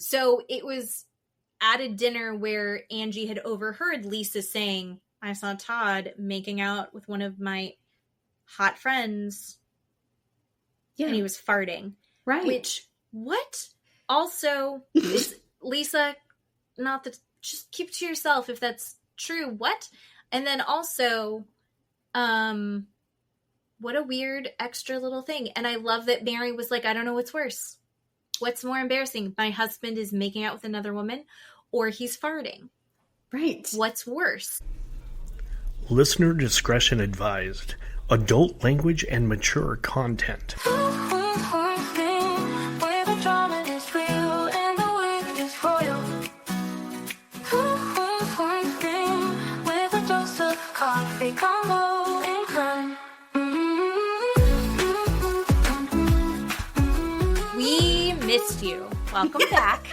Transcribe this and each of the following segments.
So it was at a dinner where Angie had overheard Lisa saying, I saw Todd making out with one of my hot friends. Yeah. And he was farting. Right. Which, what? Also, Lisa, not that, just keep it to yourself if that's true. What? And then also, what a weird extra little thing. And I love that Mary was like, I don't know what's worse. What's more embarrassing? My husband is making out with another woman or he's farting. Right. What's worse? Listener discretion advised. Adult language and mature content. We missed you. Welcome back.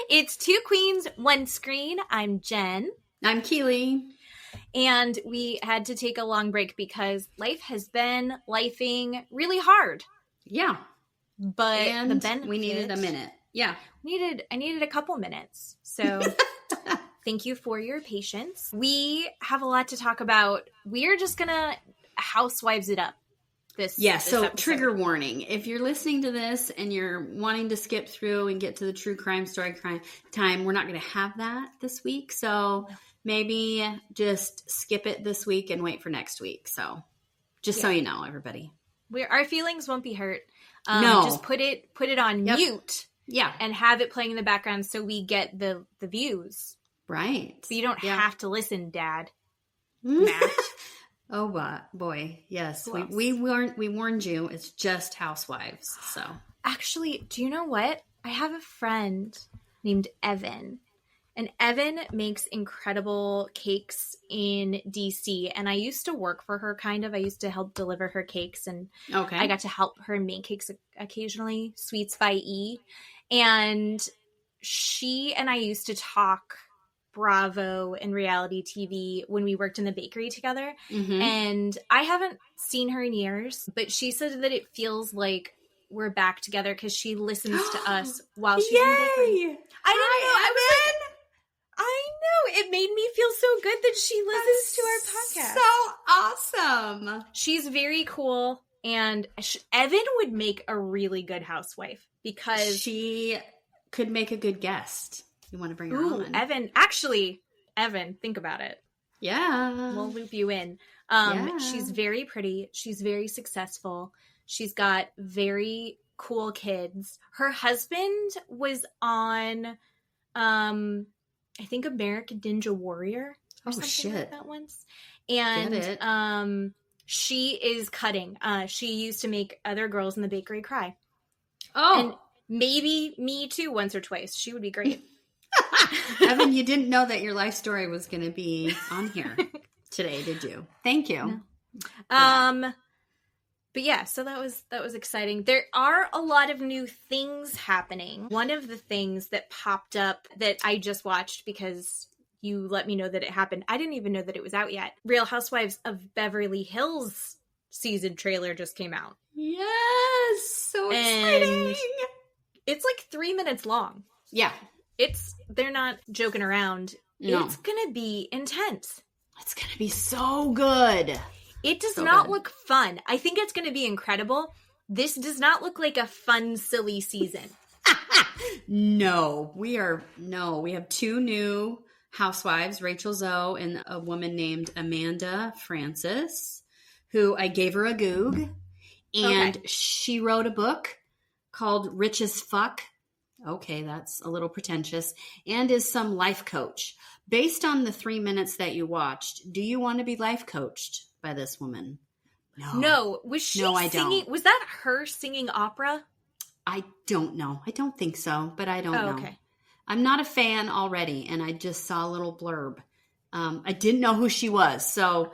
It's Two Queens, One Screen. I'm Jen. I'm Keeley. And we had to take a long break because life has been lifing really hard. Yeah. But and the benefit, we needed a minute. Yeah. I needed a couple minutes. So thank you for your patience. We have a lot to talk about. We're just going to housewives it up. This so episode. Trigger warning. If you're listening to this and you're wanting to skip through and get to the true crime story time, we're not going to have that this week. So maybe just skip it this week and wait for next week. So just so you know, everybody. Our feelings won't be hurt. No. Just put it on mute. Yeah. And have it playing in the background so we get the views. Right. So you don't have to listen, Dad. Matt. Oh, boy. Yes. We warned you. It's just housewives. So actually, do you know what? I have a friend named Evan. And Evan makes incredible cakes in DC. And I used to work for her, kind of. I used to help deliver her cakes. And I got to help her make cakes occasionally, Sweets by E. And she and I used to talk Bravo and reality TV when we worked in the bakery together. Mm-hmm. And I haven't seen her in years. But she said that it feels like we're back together because she listens to us while she's in the bakery. I know. It made me feel so good that she listens to our podcast. So awesome. She's very cool. And Evan would make a really good housewife because she could make a good guest. You want to bring her on? Evan, think about it. Yeah. We'll loop you in. She's very pretty. She's very successful. She's got very cool kids. Her husband was on I think American Ninja Warrior or something like that once. And she is cutting. She used to make other girls in the bakery cry. Oh. And maybe me too once or twice. She would be great. Evan, you didn't know that your life story was going to be on here today, did you? Thank you. No. But yeah, so that was exciting. There are a lot of new things happening. One of the things that popped up that I just watched because you let me know that it happened. I didn't even know that it was out yet. Real Housewives of Beverly Hills season trailer just came out. Yes, so exciting. And it's like 3 minutes long. Yeah. They're not joking around. No. It's going to be intense. It's going to be so good. It does not look fun. I think it's going to be incredible. This does not look like a fun, silly season. No, we have two new housewives, Rachel Zoe and a woman named Amanda Francis, who I gave her a goog. And she wrote a book called Rich as Fuck. Okay, that's a little pretentious. And is some life coach. Based on the 3 minutes that you watched, do you want to be life coached by this woman? No. Was she singing? Was that her singing opera? I don't know. I don't think so, but I don't know. Okay. I'm not a fan already, and I just saw a little blurb. I didn't know who she was. So,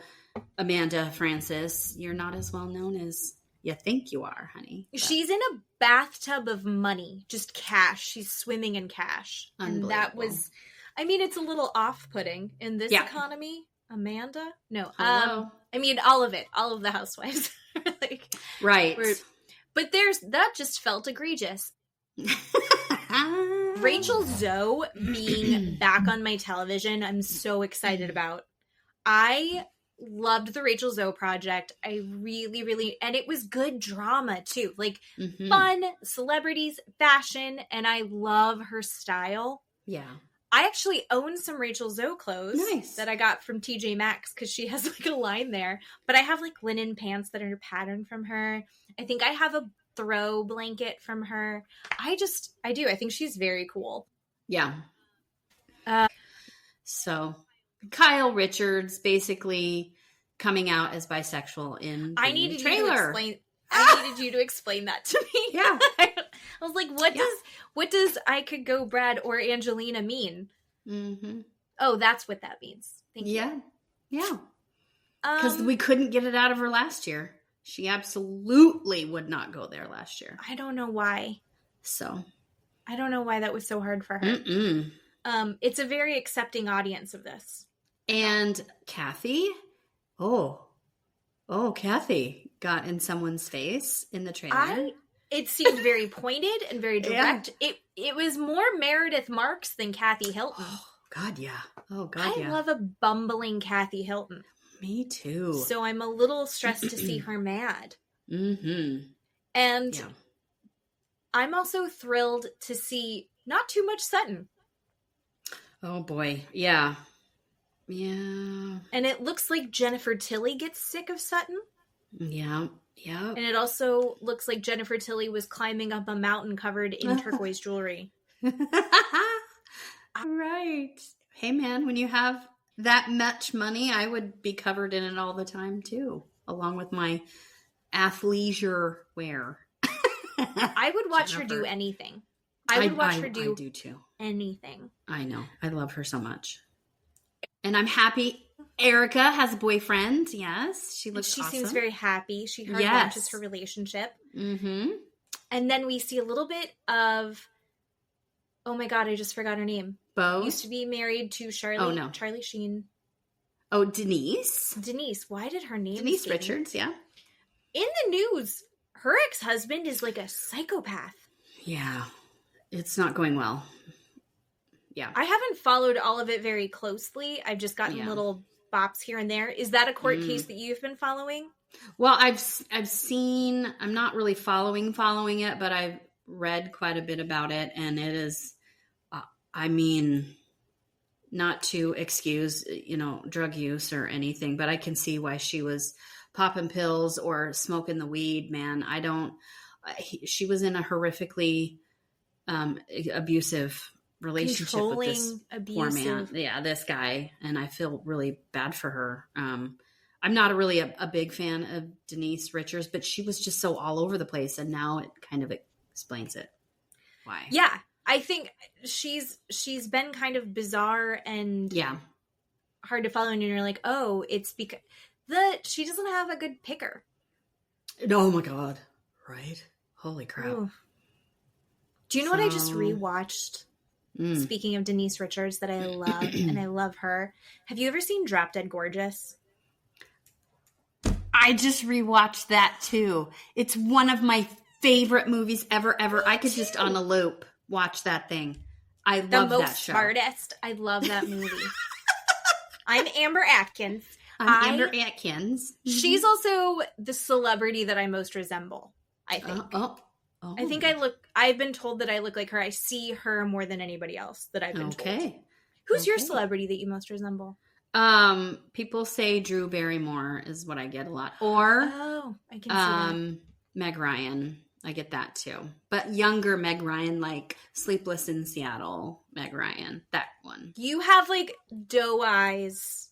Amanda Francis, you're not as well known as you think you are, honey. But she's in a bathtub of money, just cash. She's swimming in cash. And that was, it's a little off-putting in this economy. Amanda? No. All of it. All of the housewives. Right. But that just felt egregious. Rachel Zoe being back on my television, I'm so excited about. I loved the Rachel Zoe project. I really, really, and it was good drama too. Like fun, celebrities, fashion, and I love her style. Yeah. I actually own some Rachel Zoe clothes that I got from TJ Maxx because she has like a line there. But I have like linen pants that are patterned from her. I think I have a throw blanket from her. I do. I think she's very cool. Yeah. So Kyle Richards basically coming out as bisexual in the trailer. I needed you to explain that to me. Yeah. I was like, what does I could go Brad or Angelina mean? Mm-hmm. Oh, that's what that means. Thank you. Yeah. Yeah. Because we couldn't get it out of her last year. She absolutely would not go there last year. I don't know why. So. I don't know why that was so hard for her. It's a very accepting audience of this. And Kathy. Kathy got in someone's face in the trailer. It seemed very pointed and very direct. Yeah. It was more Meredith Marks than Kathy Hilton. Oh, God, yeah. I love a bumbling Kathy Hilton. Me too. So I'm a little stressed to see her mad. Mm-hmm. And I'm also thrilled to see not too much Sutton. Oh, boy. Yeah. Yeah. And it looks like Jennifer Tilly gets sick of Sutton. Yeah. Yeah. And it also looks like Jennifer Tilly was climbing up a mountain covered in turquoise jewelry. Right. Hey, man, when you have that much money, I would be covered in it all the time, too, along with my athleisure wear. I would watch her do anything. I would watch her do too. Anything. I know. I love her so much. And I'm happy Erica has a boyfriend. Yes. She looks awesome. She seems very happy. She launches her relationship. Mm-hmm. And then we see a little bit of, oh my God, I just forgot her name. Bo? Used to be married to Charlie Sheen. Oh, Denise. Why did her name Denise Richards, yeah. In the news, her ex-husband is like a psychopath. Yeah. It's not going well. Yeah. I haven't followed all of it very closely. I've just gotten little bops here and there. Is that a court case that you've been following? Well, I've seen, I'm not really following it, but I've read quite a bit about it, and it is, not to excuse, drug use or anything, but I can see why she was popping pills or smoking the weed, man. She was in a horrifically abusive relationship with this poor man. Yeah, this guy, and I feel really bad for her. I'm not really a big fan of Denise Richards, but she was just so all over the place, and now it kind of explains it. Why? Yeah, I think she's been kind of bizarre and hard to follow, and you're like, oh, it's because she doesn't have a good picker. Oh my God! Right? Holy crap! Ooh. Do you know what I just rewatched? Speaking of Denise Richards, that I love, and I love her. Have you ever seen Drop Dead Gorgeous? I just rewatched that too. It's one of my favorite movies ever. I could just on a loop watch that thing. I love that show. Smartest. I love that movie. I'm Amber Atkins. Amber Atkins. She's also the celebrity that I most resemble, I think. Oh. I think I've been told that I look like her. I see her more than anybody else that I've been told. Who's your celebrity that you most resemble? People say Drew Barrymore is what I get a lot. Or I can see that. Meg Ryan. I get that too. But younger Meg Ryan, like Sleepless in Seattle, Meg Ryan. That one. You have like doe eyes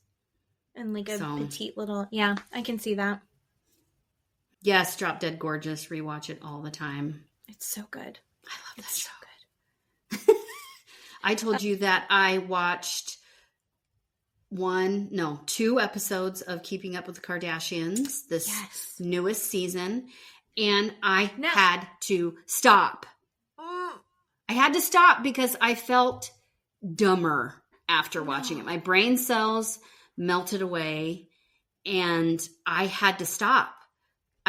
and like a petite little, I can see that. Yes, Drop Dead Gorgeous. Rewatch it all the time. It's so good. I love that show. So good. I told you that I watched 2 episodes of Keeping Up with the Kardashians, this newest season, and I had to stop. I had to stop because I felt dumber after watching it. My brain cells melted away, and I had to stop.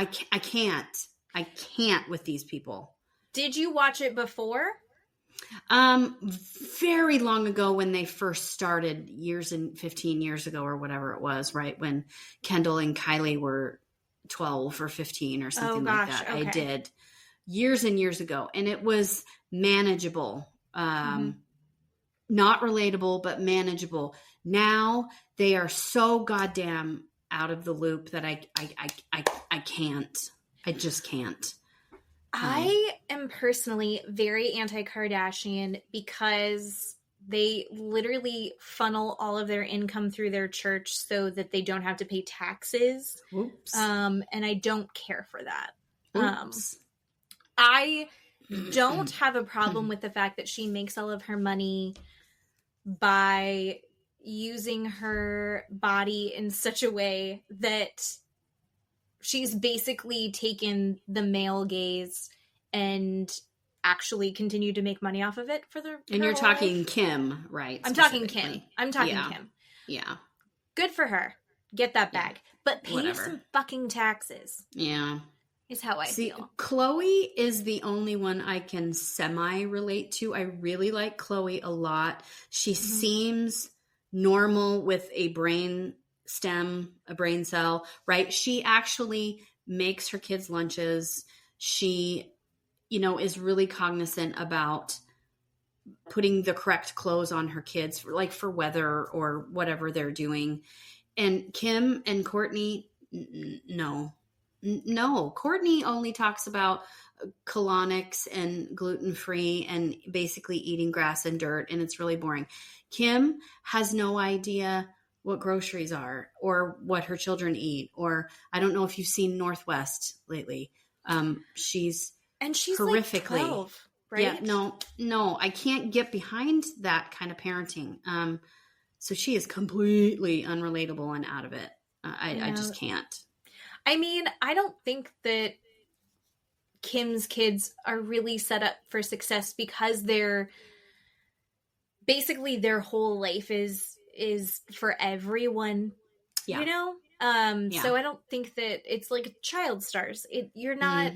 I can't with these people. Did you watch it before? Very long ago when they first started, 15 years ago or whatever it was, right? When Kendall and Kylie were 12 or 15 or something like that. Okay. I did years and years ago, and it was manageable. Not relatable, but manageable. Now they are so goddamn out of the loop that I can't. I just can't. I am personally very anti-Kardashian because they literally funnel all of their income through their church so that they don't have to pay taxes. Oops. And I don't care for that. Oops. I don't have a problem with the fact that she makes all of her money by using her body in such a way that she's basically taken the male gaze and actually continued to make money off of it for the. And you're talking Kim, right? I'm talking Kim. Kim. Yeah. Good for her. Get that bag. Yeah. But pay some fucking taxes. Yeah. Is how I feel. Chloe is the only one I can semi-relate to. I really like Chloe a lot. She seems normal with a brain stem, a brain cell, right? She actually makes her kids lunches. She, is really cognizant about putting the correct clothes on her kids, for weather or whatever they're doing. And Kim and Courtney, no. Courtney only talks about colonics and gluten-free and basically eating grass and dirt, and it's really boring. Kim has no idea what groceries are or what her children eat, or I don't know if you've seen Northwest lately. She's horrifically like 12, right? Yeah, no, I can't get behind that kind of parenting. So she is completely unrelatable and out of it. I just can't. I mean, I don't think that Kim's kids are really set up for success because they're basically their whole life is for everyone, So I don't think that it's like child stars. You're not,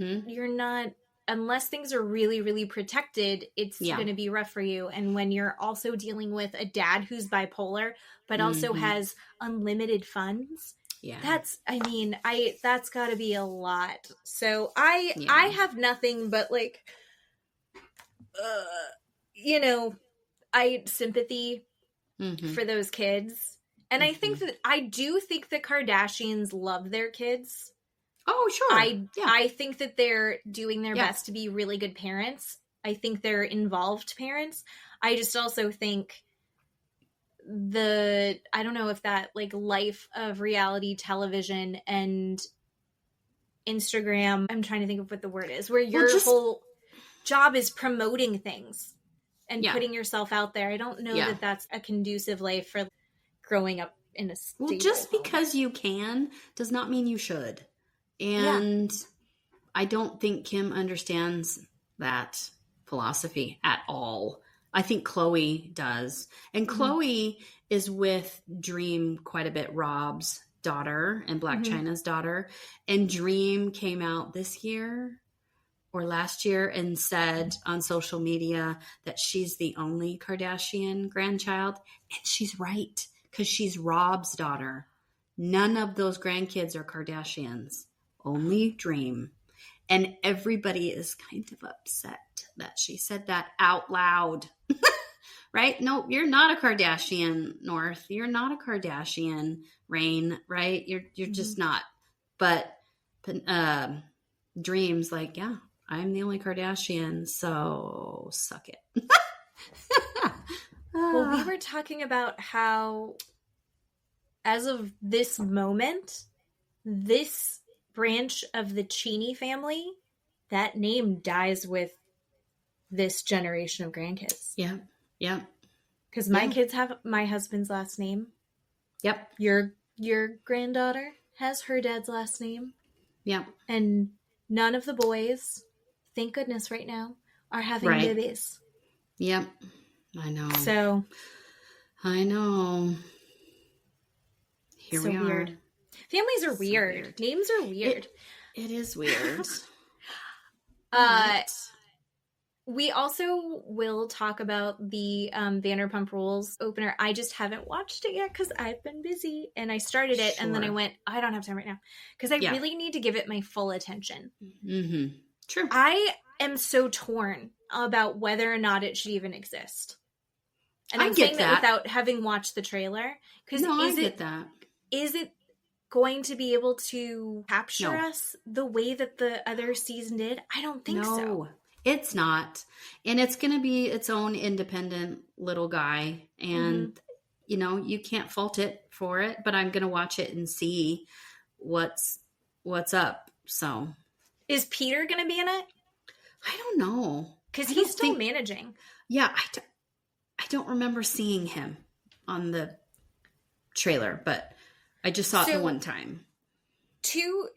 unless things are really, really protected, it's going to be rough for you. And when you're also dealing with a dad who's bipolar, but also has unlimited funds, that's gotta be a lot. So I have nothing but I sympathy for those kids. And I think that I do think the Kardashians love their kids. Oh, sure. I think that they're doing their best to be really good parents. I think they're involved parents. I just also think I don't know if that life of reality television and Instagram, I'm trying to think of what the word is, where your whole job is promoting things and putting yourself out there. I don't know that that's a conducive life for growing up in a stable home. Just because you can does not mean you should. And I don't think Kim understands that philosophy at all. I think Chloe does. And Chloe is with Dream quite a bit, Rob's daughter and Blac Chyna's daughter. And Dream came out this year or last year and said on social media that she's the only Kardashian grandchild. And she's right, because she's Rob's daughter. None of those grandkids are Kardashians, only Dream. And everybody is kind of upset that she said that out loud. Right? No, you're not a Kardashian, North. You're not a Kardashian, Rain, right? You're just not. But Dream's like, yeah, I'm the only Kardashian, so suck it. Well, we were talking about how, as of this moment, this branch of the Cheney family, that name dies with this generation of grandkids. Yeah. Because my kids have my husband's last name. Yep. Your granddaughter has her dad's last name. Yep. And none of the boys, thank goodness right now, are having babies. Yep. I know. So. I know. Here we are. Weird. Families are weird. Names are weird. It is weird. We also will talk about the Vanderpump Rules opener. I just haven't watched it yet because I've been busy, and I started it and then I went, I don't have time right now because I really need to give it my full attention. Mm-hmm. True. I am so torn about whether or not it should even exist. And I'm saying that without having watched the trailer. Because is it going to be able to capture us the way that the other season did? I don't think so. No, it's not. And it's going to be its own independent little guy. And, you know, you can't fault it for it. But I'm going to watch it and see what's up. So. Is Peter going to be in it? I don't know. Because he's still managing. Yeah, I don't remember seeing him on the trailer, but I just saw it the one time. Two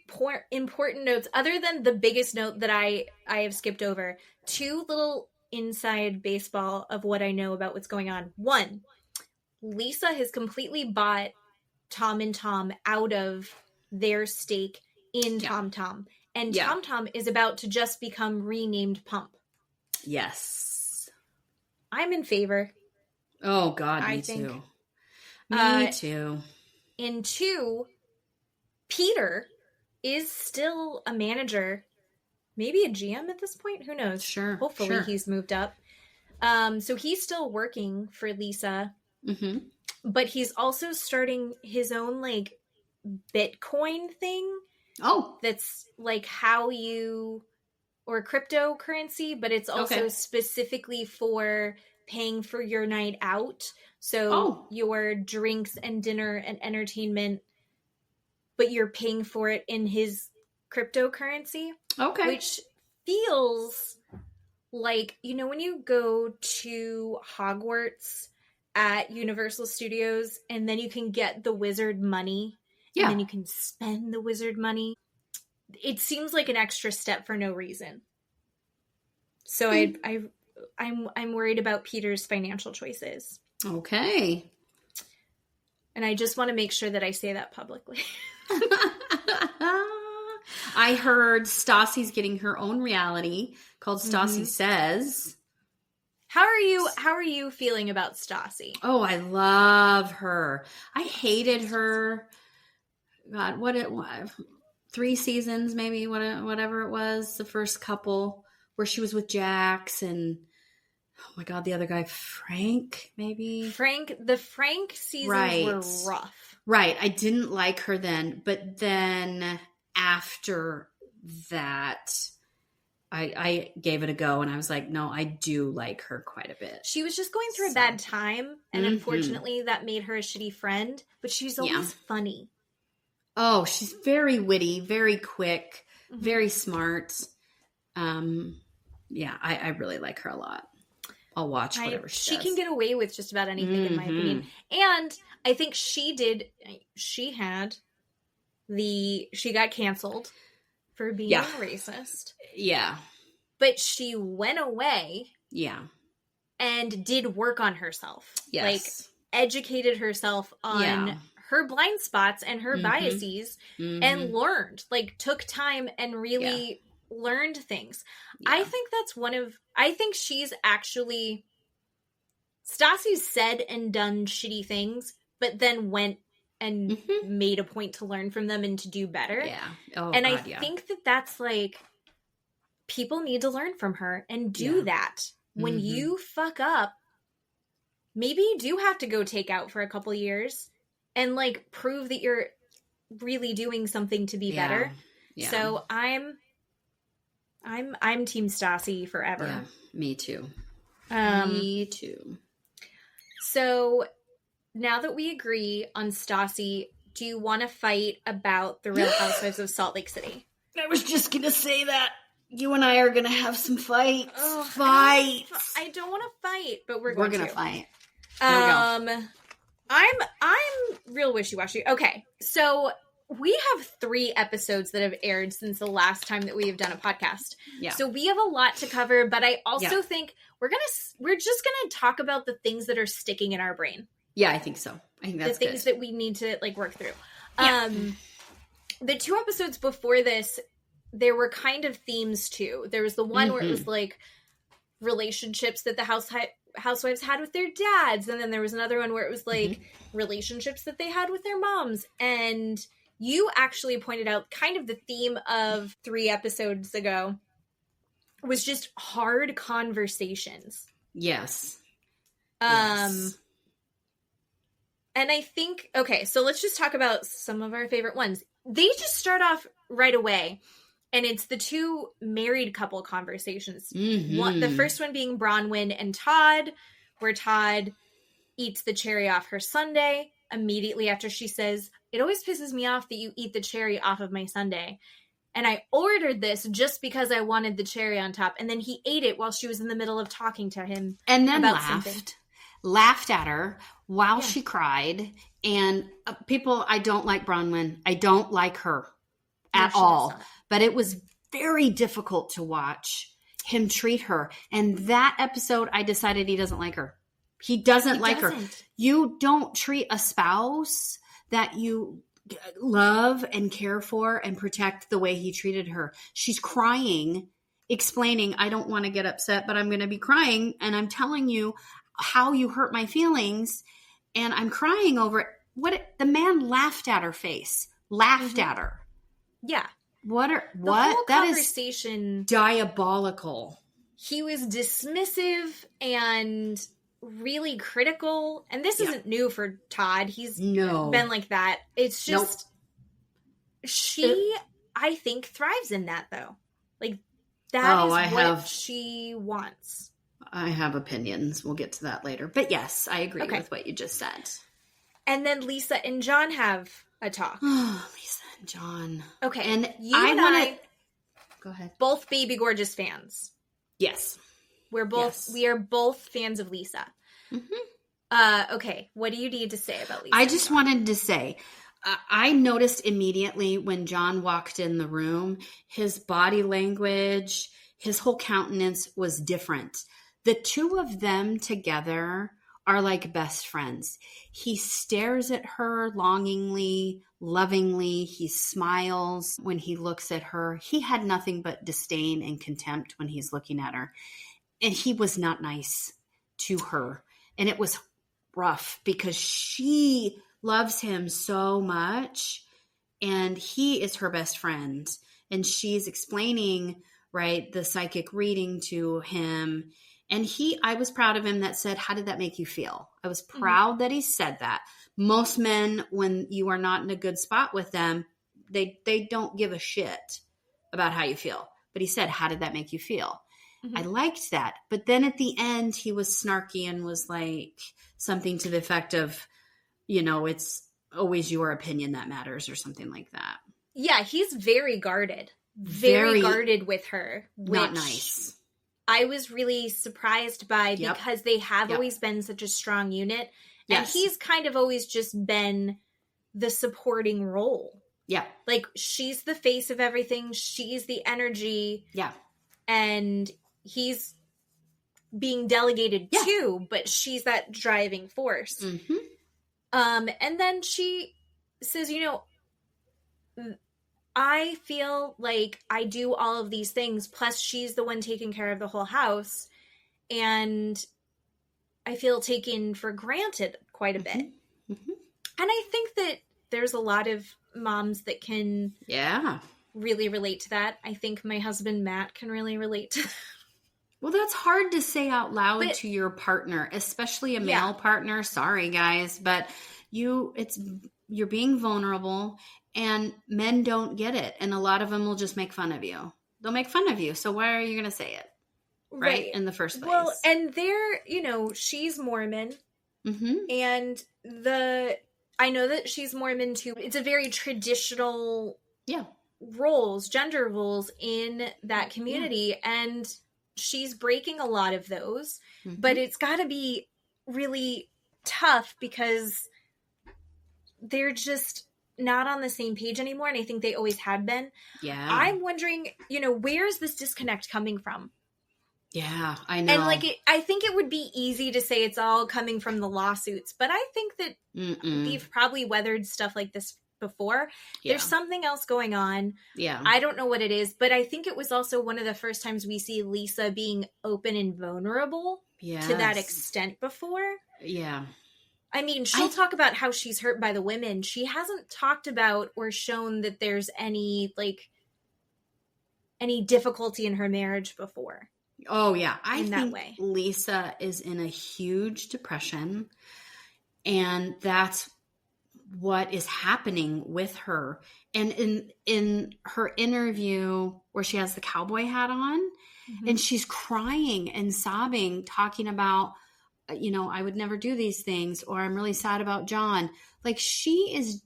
important notes, other than the biggest note that I have skipped over. Two little inside baseball of what I know about what's going on. One, Lisa has completely bought Tom and Tom out of their stake in Tom Tom. And Tom Tom is about to just become renamed Pump. Yes. I'm in favor. Oh, God, me too. Me too. And two, Peter is still a manager, maybe a GM at this point. Who knows? Sure. Hopefully he's moved up. So he's still working for Lisa. Mm-hmm. But he's also starting his own, like, Bitcoin thing. Oh. That's, like, or cryptocurrency, but it's also specifically for paying for your night out. So your drinks and dinner and entertainment, but you're paying for it in his cryptocurrency. Okay. Which feels like, you know, when you go to Hogwarts at Universal Studios and then you can get the wizard money and then you can spend the wizard money. It seems like an extra step for no reason. So I'm worried about Peter's financial choices. Okay. And I just want to make sure that I say that publicly. I heard Stassi's getting her own reality called Stassi Says. How are you feeling about Stassi? Oh, I love her. I hated her. God, what it was. 3 seasons, maybe, whatever it was, the first couple where she was with Jax and, oh my God, the other guy, Frank, maybe? The Frank seasons were rough. Right. I didn't like her then, but then after that, I gave it a go and I was like, no, I do like her quite a bit. She was just going through a bad time, and unfortunately that made her a shitty friend, but she's always funny. Oh, she's very witty, very quick, very smart. Yeah, I really like her a lot. I'll watch whatever she does. She can get away with just about anything, in my opinion. And I think she got canceled for being racist. Yeah. But she went away. Yeah. And did work on herself. Yes. Like, educated herself on her blind spots and her biases and learned, like, took time and really learned things. I think I think she's actually, Stassi's said and done shitty things, but then went and made a point to learn from them and to do better. Yeah. Oh, and God, I think that's like, people need to learn from her and do that. When you fuck up, maybe you do have to go take out for a couple years and, like, prove that you're really doing something to be better. Yeah. So I'm Team Stassi forever. Yeah, me too. Me too. So now that we agree on Stassi, do you want to fight about the Real Housewives of Salt Lake City? I was just gonna say that. You and I are gonna have some fights. I don't want to fight, but we're going to fight. I'm real wishy-washy. Okay, so we have 3 episodes that have aired since the last time that we have done a podcast. Yeah. So we have a lot to cover, but I also think we're just gonna talk about the things that are sticking in our brain. Yeah, I think so. I think that's the things that we need to, like, work through. Yeah. The 2 episodes before this, there were kind of themes too. There was the one where it was like relationships that the housewives had with their dads. And then there was another one where it was like relationships that they had with their moms. And you actually pointed out kind of the theme of 3 episodes ago was just hard conversations. Yes. Yes. And I think, okay, so let's just talk about some of our favorite ones. They just start off right away, and it's the 2 married couple conversations. The first one being Bronwyn and Todd, where Todd eats the cherry off her sundae immediately after she says, "It always pisses me off that you eat the cherry off of my sundae. And I ordered this just because I wanted the cherry on top." And then he ate it while she was in the middle of talking to him. And then about laughed at her while she cried. And people, I don't like Bronwyn. I don't like her at all. But it was very difficult to watch him treat her. And that episode, I decided he doesn't like her. He doesn't like her. You don't treat a spouse that you love and care for and protect the way he treated her. She's crying, explaining, "I don't want to get upset, but I'm going to be crying. And I'm telling you how you hurt my feelings. And I'm crying over it." The man laughed at her face, laughed at her. Yeah. What? The whole conversation, is diabolical. He was dismissive and really critical. And this isn't new for Todd. He's been like that. It's just, I think, thrives in that, though. Like, that is what she wants. I have opinions. We'll get to that later. But yes, I agree with what you just said. And then Lisa and John have a talk. Oh, Lisa and John. Okay. And you and I go ahead. Both Baby Gorgeous fans. Yes. We are both fans of Lisa. Okay. What do you need to say about Lisa? I just wanted to say, I noticed immediately when John walked in the room, his body language, his whole countenance was different. The 2 of them together are like best friends. He stares at her longingly, lovingly. He smiles when he looks at her. He had nothing but disdain and contempt when he's looking at her. And he was not nice to her. And it was rough because she loves him so much. And he is her best friend. And she's explaining, right, the psychic reading to him. And I was proud of him that said, "How did that make you feel?" I was proud that he said that. Most men, when you are not in a good spot with them, they don't give a shit about how you feel. But he said, "How did that make you feel?" I liked that. But then at the end, he was snarky and was like something to the effect of, "It's always your opinion that matters," or something like that. Yeah, he's very guarded. Very guarded with her. Not nice. I was really surprised by because they have always been such a strong unit. And he's kind of always just been the supporting role. Yeah. Like, she's the face of everything. She's the energy. Yeah. And he's being delegated to, but she's that driving force. And then she says, I feel like I do all of these things, plus she's the one taking care of the whole house, and I feel taken for granted quite a bit. And I think that there's a lot of moms that can really relate to that. I think my husband, Matt, can really relate to that. Well, that's hard to say out loud to your partner, especially a male partner. Sorry, guys, but you're being vulnerable. And men don't get it. And a lot of them will just make fun of you. They'll make fun of you. So why are you going to say it? Right? In the first place. Well, and she's Mormon. And I know that she's Mormon too. It's a very traditional gender roles in that community. And she's breaking a lot of those. But it's got to be really tough because they're just not on the same page anymore, and I think they always had been. Yeah. I'm wondering, where is this disconnect coming from? Yeah, I know. And I think it would be easy to say it's all coming from the lawsuits, but I think that they've probably weathered stuff like this before. There's something else going on. Yeah. I don't know what it is, but I think it was also one of the first times we see Lisa being open and vulnerable to that extent before. Yeah. I mean, she'll talk about how she's hurt by the women. She hasn't talked about or shown that there's any difficulty in her marriage before. Oh, yeah. I think that way. Lisa is in a huge depression, and that's what is happening with her. And in her interview where she has the cowboy hat on, and she's crying and sobbing, talking about, I would never do these things, or I'm really sad about John. Like, she is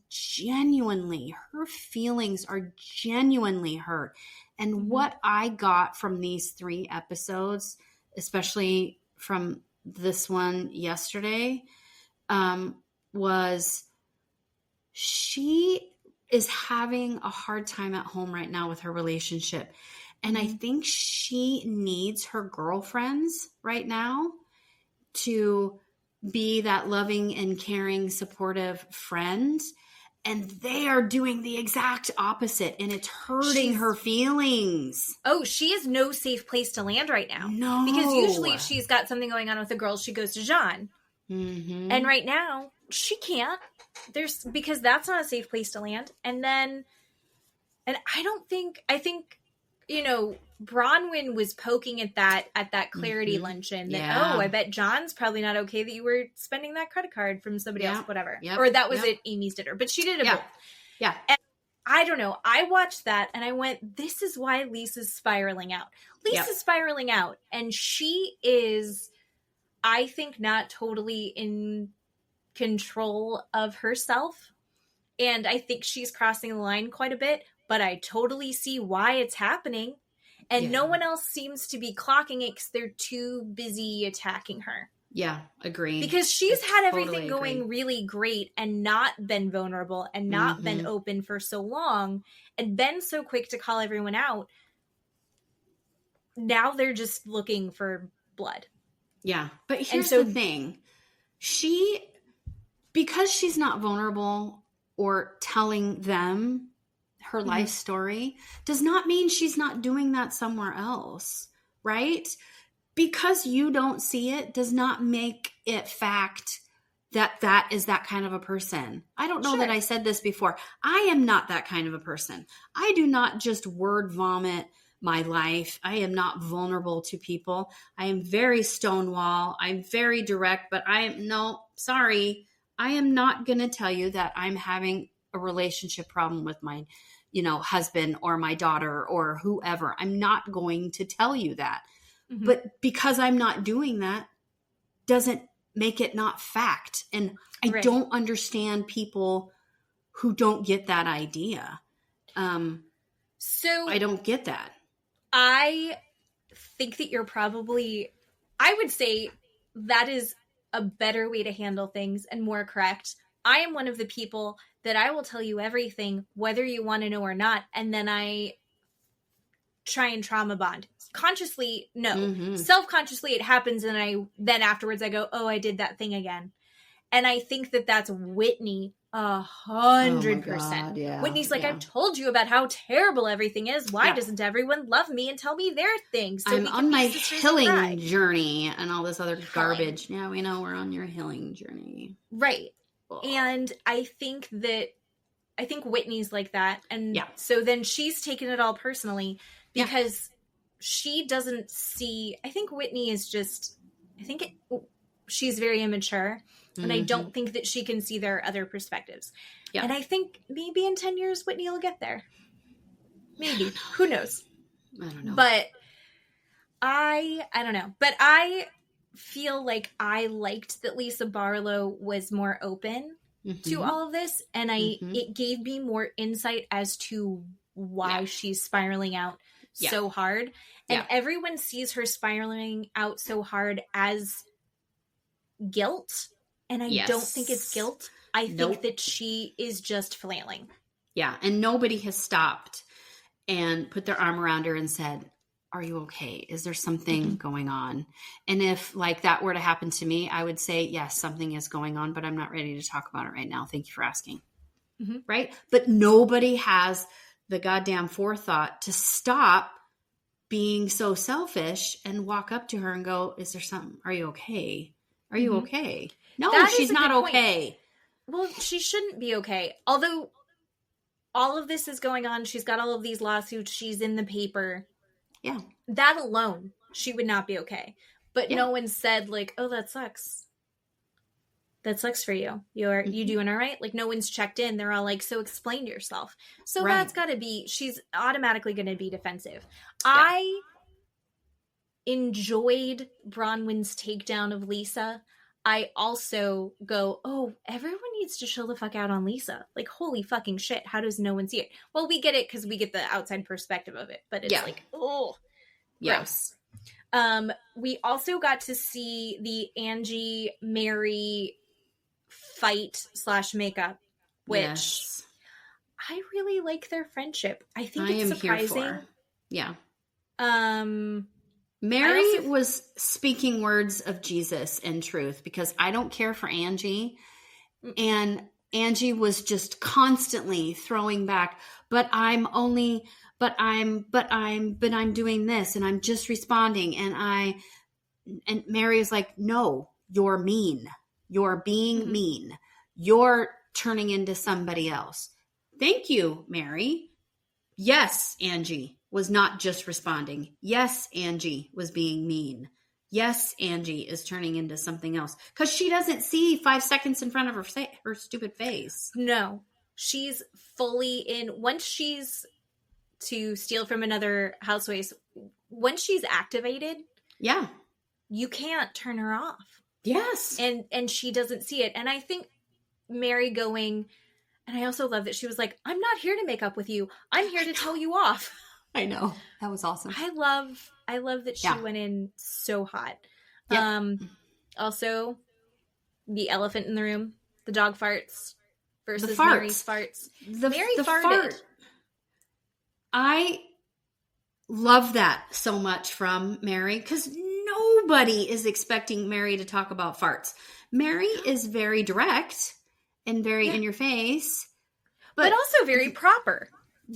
her feelings are genuinely hurt. And what I got from these 3 episodes, especially from this one yesterday, was she is having a hard time at home right now with her relationship. And I think she needs her girlfriends right now to be that loving and caring, supportive friend. And they are doing the exact opposite, and it's hurting her feelings. Oh, she is no safe place to land right now. No. Because usually if she's got something going on with the girls, she goes to John. Mm-hmm. And right now, she can't. Because that's not a safe place to land. And I think, Bronwyn was poking at that clarity luncheon that, I bet John's probably not okay that you were spending that credit card from somebody else, whatever. Yep. Or that was at Amy's dinner, but she did it both. Yeah. And I don't know. I watched that and I went, this is why Lisa's spiraling out. Lisa's spiraling out, and she is, I think, not totally in control of herself. And I think she's crossing the line quite a bit, but I totally see why it's happening. And no one else seems to be clocking it because they're too busy attacking her. Yeah, agree. Because she's had everything going really great and not been vulnerable and not been open for so long and been so quick to call everyone out. Now they're just looking for blood. Yeah, but here's the thing. Because she's not vulnerable or telling them her life story, does not mean she's not doing that somewhere else, right? Because you don't see it does not make it fact that is that kind of a person. I don't know that I said this before. I am not that kind of a person. I do not just word vomit my life. I am not vulnerable to people. I am very stonewall. I'm very direct, but I am not going to tell you that I'm having a relationship problem with my husband or my daughter or whoever. I'm not going to tell you that. But because I'm not doing that doesn't make it not fact. And I don't understand people who don't get that idea. So I don't get that. I think that I would say that is a better way to handle things and more correct. I am one of the people that I will tell you everything, whether you want to know or not. And then I try and trauma bond. Consciously, no. Self-consciously, it happens. And then afterwards I go, oh, I did that thing again. And I think that that's Whitney 100%. Yeah, Whitney's like, I've told you about how terrible everything is. Why doesn't everyone love me and tell me their things? So I'm on my healing journey and all this other garbage. Yeah, we know we're on your healing journey. Right. And I think Whitney's like that. And so then she's taken it all personally because she doesn't see, I think Whitney is she's very immature. And I don't think that she can see their other perspectives. Yeah. And I think maybe in 10 years, Whitney will get there. Maybe. Who knows? I don't know. But I don't know. But I feel like I liked that Lisa Barlow was more open to all of this. And it gave me more insight as to why she's spiraling out so hard. And everyone sees her spiraling out so hard as guilt. And I don't think it's guilt. I think that she is just flailing. Yeah. And nobody has stopped and put their arm around her and said, are you okay? Is there something going on? And if like that were to happen to me, I would say, yes, something is going on, but I'm not ready to talk about it right now. Thank you for asking. right? But nobody has the goddamn forethought to stop being so selfish and walk up to her and go, is there something? Are you okay? Are you okay? No, That she's is a not good point. okay. Well, she shouldn't be okay. Although all of this is going on, she's got all of these lawsuits, she's in the paper. Yeah. That alone, she would not be okay. But no one said, like, oh, that sucks. That sucks for you. You doing all right? Like, no one's checked in. They're all like, so explain yourself. So that's got to be, she's automatically going to be defensive. Yeah. I enjoyed Bronwyn's takedown of Lisa. I also go, oh, everyone needs to chill the fuck out on Lisa. Like, holy fucking shit. How does no one see it? Well, we get it because we get the outside perspective of it. But it's like, oh, gross. We also got to see the Angie Mary fight / makeup, which I really like their friendship. I think it's surprising. Yeah. Mary was speaking words of Jesus and truth, because I don't care for Angie. And Angie was just constantly throwing back, but I'm doing this and I'm just responding. And Mary is like, no, you're mean. You're being mean. You're turning into somebody else. Thank you, Mary. Yes, Angie was not just responding. Yes, Angie was being mean. Yes, Angie is turning into something else, because she doesn't see 5 seconds in front of her stupid face. No, she's fully in. Once she's to steal from another housewife, once she's activated, you can't turn her off. Yes. And she doesn't see it. And I think Mary going, and I also love that she was like, I'm not here to make up with you. I'm here to tell you off. I know. That was awesome. I love that she went in so hot. Yep. Also, the elephant in the room, the dog farts versus Mary's farts. Mary farted. Fart. I love that so much from Mary, because nobody is expecting Mary to talk about farts. Mary is very direct and very in your face. But also very proper.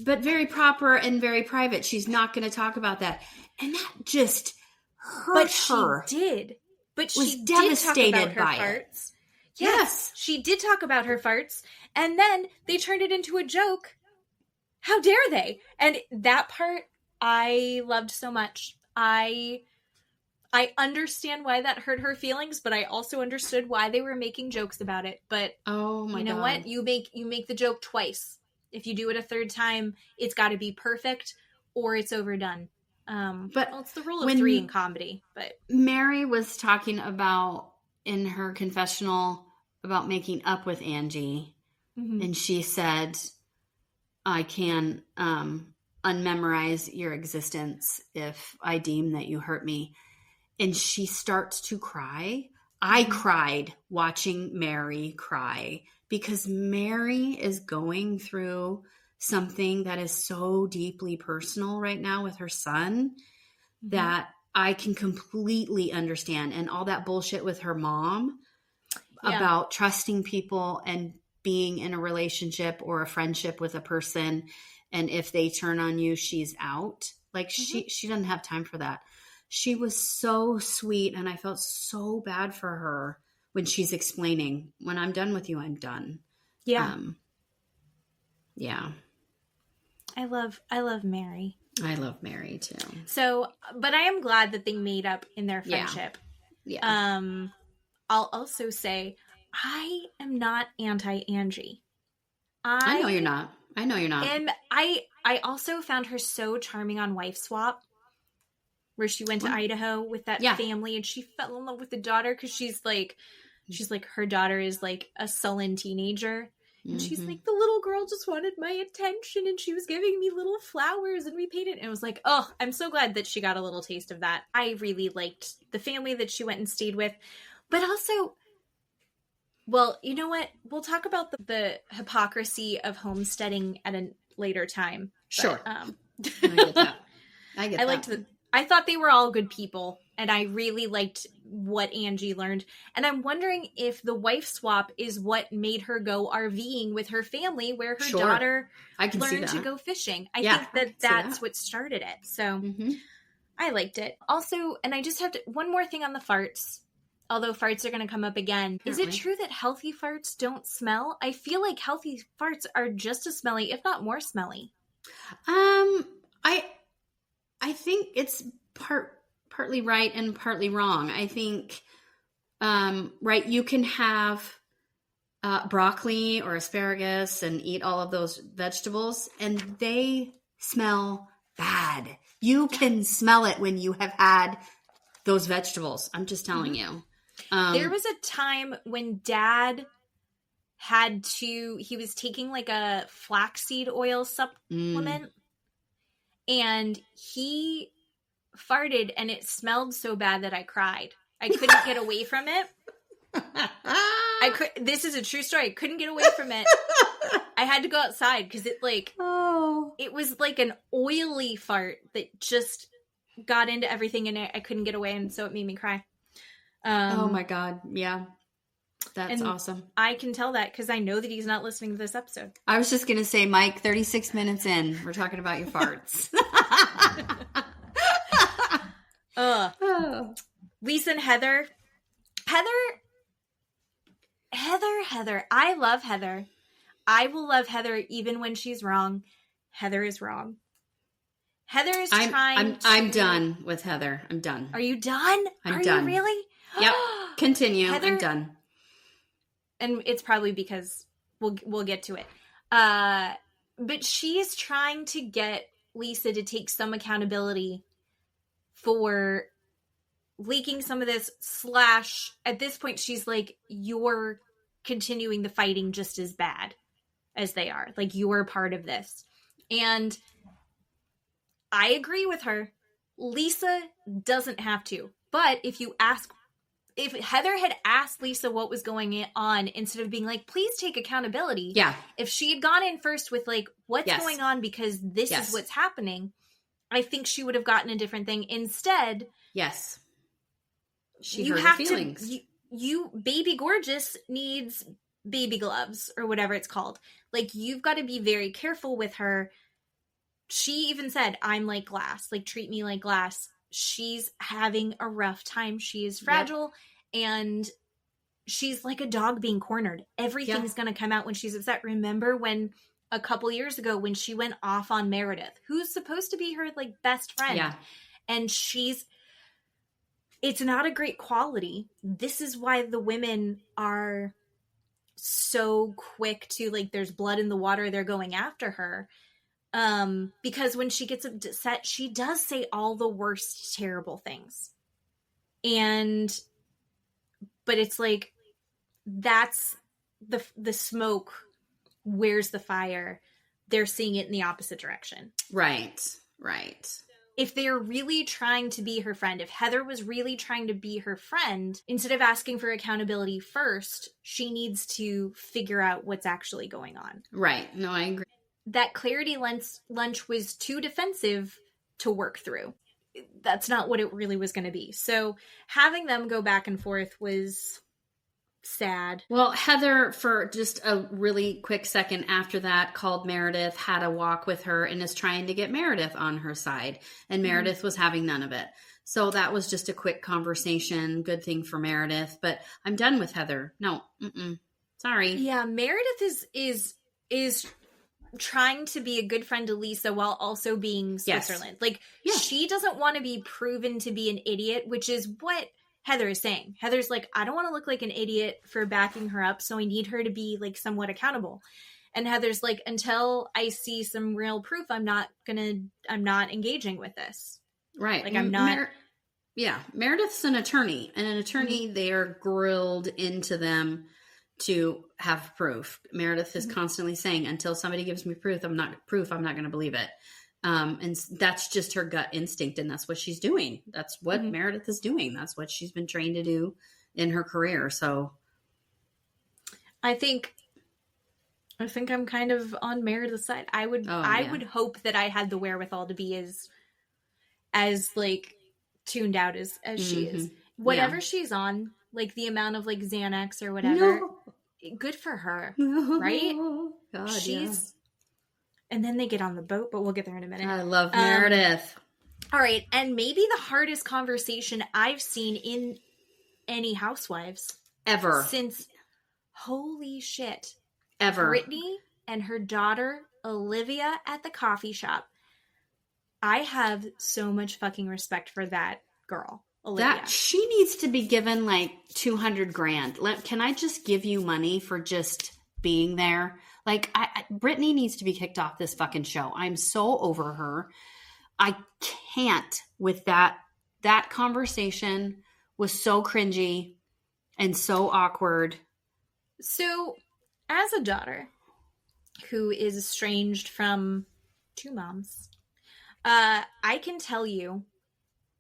But very proper and very private. She's not going to talk about that. And that just hurt her. She did. But was she devastated did talk about her farts. Yes. She did talk about her farts. And then they turned it into a joke. How dare they? And that part I loved so much. I understand why that hurt her feelings, but I also understood why they were making jokes about it. But you know what? You make the joke twice. If you do it a third time, it's got to be perfect or it's overdone. But it's the rule of 3 in comedy. But Mary was talking about in her confessional about making up with Angie, and she said, "I can unmemorize your existence if I deem that you hurt me." And she starts to cry. I cried watching Mary cry, because Mary is going through something that is so deeply personal right now with her son that I can completely understand. And all that bullshit with her mom about trusting people and being in a relationship or a friendship with a person, and if they turn on you, she's out. Like she doesn't have time for that. She was so sweet, and I felt so bad for her when she's explaining, when I'm done with you, I'm done. Yeah. I love Mary. I love Mary too. So, but I am glad that they made up in their friendship. Yeah. I'll also say I am not anti-Angie. I know you're not. And I also found her so charming on Wife Swap, where she went to Idaho with that family, and she fell in love with the daughter, because she's like her daughter is like a sullen teenager, and she's like, the little girl just wanted my attention, and she was giving me little flowers, and we painted, and it was like, oh, I'm so glad that she got a little taste of that. I really liked the family that she went and stayed with, but also, well, you know what? We'll talk about the hypocrisy of homesteading at a later time. Sure. But, I get that. I thought they were all good people. And I really liked what Angie learned. And I'm wondering if the wife swap is what made her go RVing with her family, where her daughter learned to go fishing. I think that's what started it. So I liked it. Also, and I just have one more thing on the farts. Although farts are going to come up again. Apparently. Is it true that healthy farts don't smell? I feel like healthy farts are just as smelly, if not more smelly. I think it's partly right and partly wrong. I think, right, you can have broccoli or asparagus and eat all of those vegetables, and they smell bad. You can smell it when you have had those vegetables. I'm just telling you. There was a time when Dad he was taking like a flaxseed oil supplement, and he farted and it smelled so bad that I cried. I couldn't get away from it. This is a true story. I couldn't get away from it. I had to go outside because it was like an oily fart that just got into everything in it. I couldn't get away, and so it made me cry. Oh my God. Yeah. That's awesome. I can tell that because I know that he's not listening to this episode. I was just going to say, Mike, 36 minutes in, we're talking about your farts. Lisa and Heather. Heather. I love Heather. I will love Heather even when she's wrong. Heather is wrong. Heather is I'm done with Heather. I'm done. Are you done? I'm done. You really? Yep. Continue. Heather, I'm done. And it's probably because we'll get to it. But she is trying to get Lisa to take some accountability for leaking some of this / at this point she's like, you're continuing the fighting just as bad as they are. Like, you're part of this. And I agree with her. Lisa doesn't have to. But if Heather had asked Lisa what was going on instead of being like, please take accountability. Yeah. If she had gone in first with like, what's going on because this is what's happening, I think she would have gotten a different thing. Instead. Yes. She hurt her feelings. You baby gorgeous needs baby gloves or whatever it's called. Like, you've got to be very careful with her. She even said, I'm like glass, like treat me like glass. She's having a rough time. She is fragile and she's like a dog being cornered. Everything's going to come out when she's upset. Remember when a couple years ago when she went off on Meredith, who's supposed to be her like best friend. Yeah. And it's not a great quality. This is why the women are so quick to like, there's blood in the water. They're going after her. Because when she gets upset, she does say all the worst, terrible things. But it's like, that's the smoke. Where's the fire? They're seeing it in the opposite direction. Right. If they're really trying to be her friend, if Heather was really trying to be her friend, instead of asking for accountability first, she needs to figure out what's actually going on. Right. No, I agree. That clarity lunch was too defensive to work through. That's not what it really was going to be. So having them go back and forth was sad. Well, Heather, for just a really quick second after that, called Meredith, had a walk with her, and is trying to get Meredith on her side. And Meredith was having none of it. So that was just a quick conversation. Good thing for Meredith. But I'm done with Heather. No. Sorry. Yeah, Meredith is trying to be a good friend to Lisa while also being Switzerland. Like, she doesn't want to be proven to be an idiot, which is what Heather is saying. Heather's like, I don't want to look like an idiot for backing her up, so I need her to be like somewhat accountable. And Heather's like, until I see some real proof, I'm not engaging with this. Right. Like, I'm not. Meredith's an attorney, and an attorney, they are grilled into them to have proof. Meredith is constantly saying, until somebody gives me proof, I'm not going to believe it. And that's just her gut instinct. And that's what she's doing. That's what Meredith is doing. That's what she's been trained to do in her career. So I think I'm kind of on Meredith's side. I would hope that I had the wherewithal to be as like tuned out as she is. Whatever she's on, like the amount of like Xanax or whatever, good for her, right? God, she's, and then they get on the boat, but we'll get there in a minute. I love Meredith. All right, and maybe the hardest conversation I've seen in any Housewives ever since, holy shit, ever. Brittany and her daughter Olivia at the coffee shop. I have so much fucking respect for that girl, Olivia. That she needs to be given like $200,000. Can I just give you money for just being there? Like, Brittany needs to be kicked off this fucking show. I'm so over her. I can't with that. That conversation was so cringy and so awkward. So, as a daughter who is estranged from two moms, I can tell you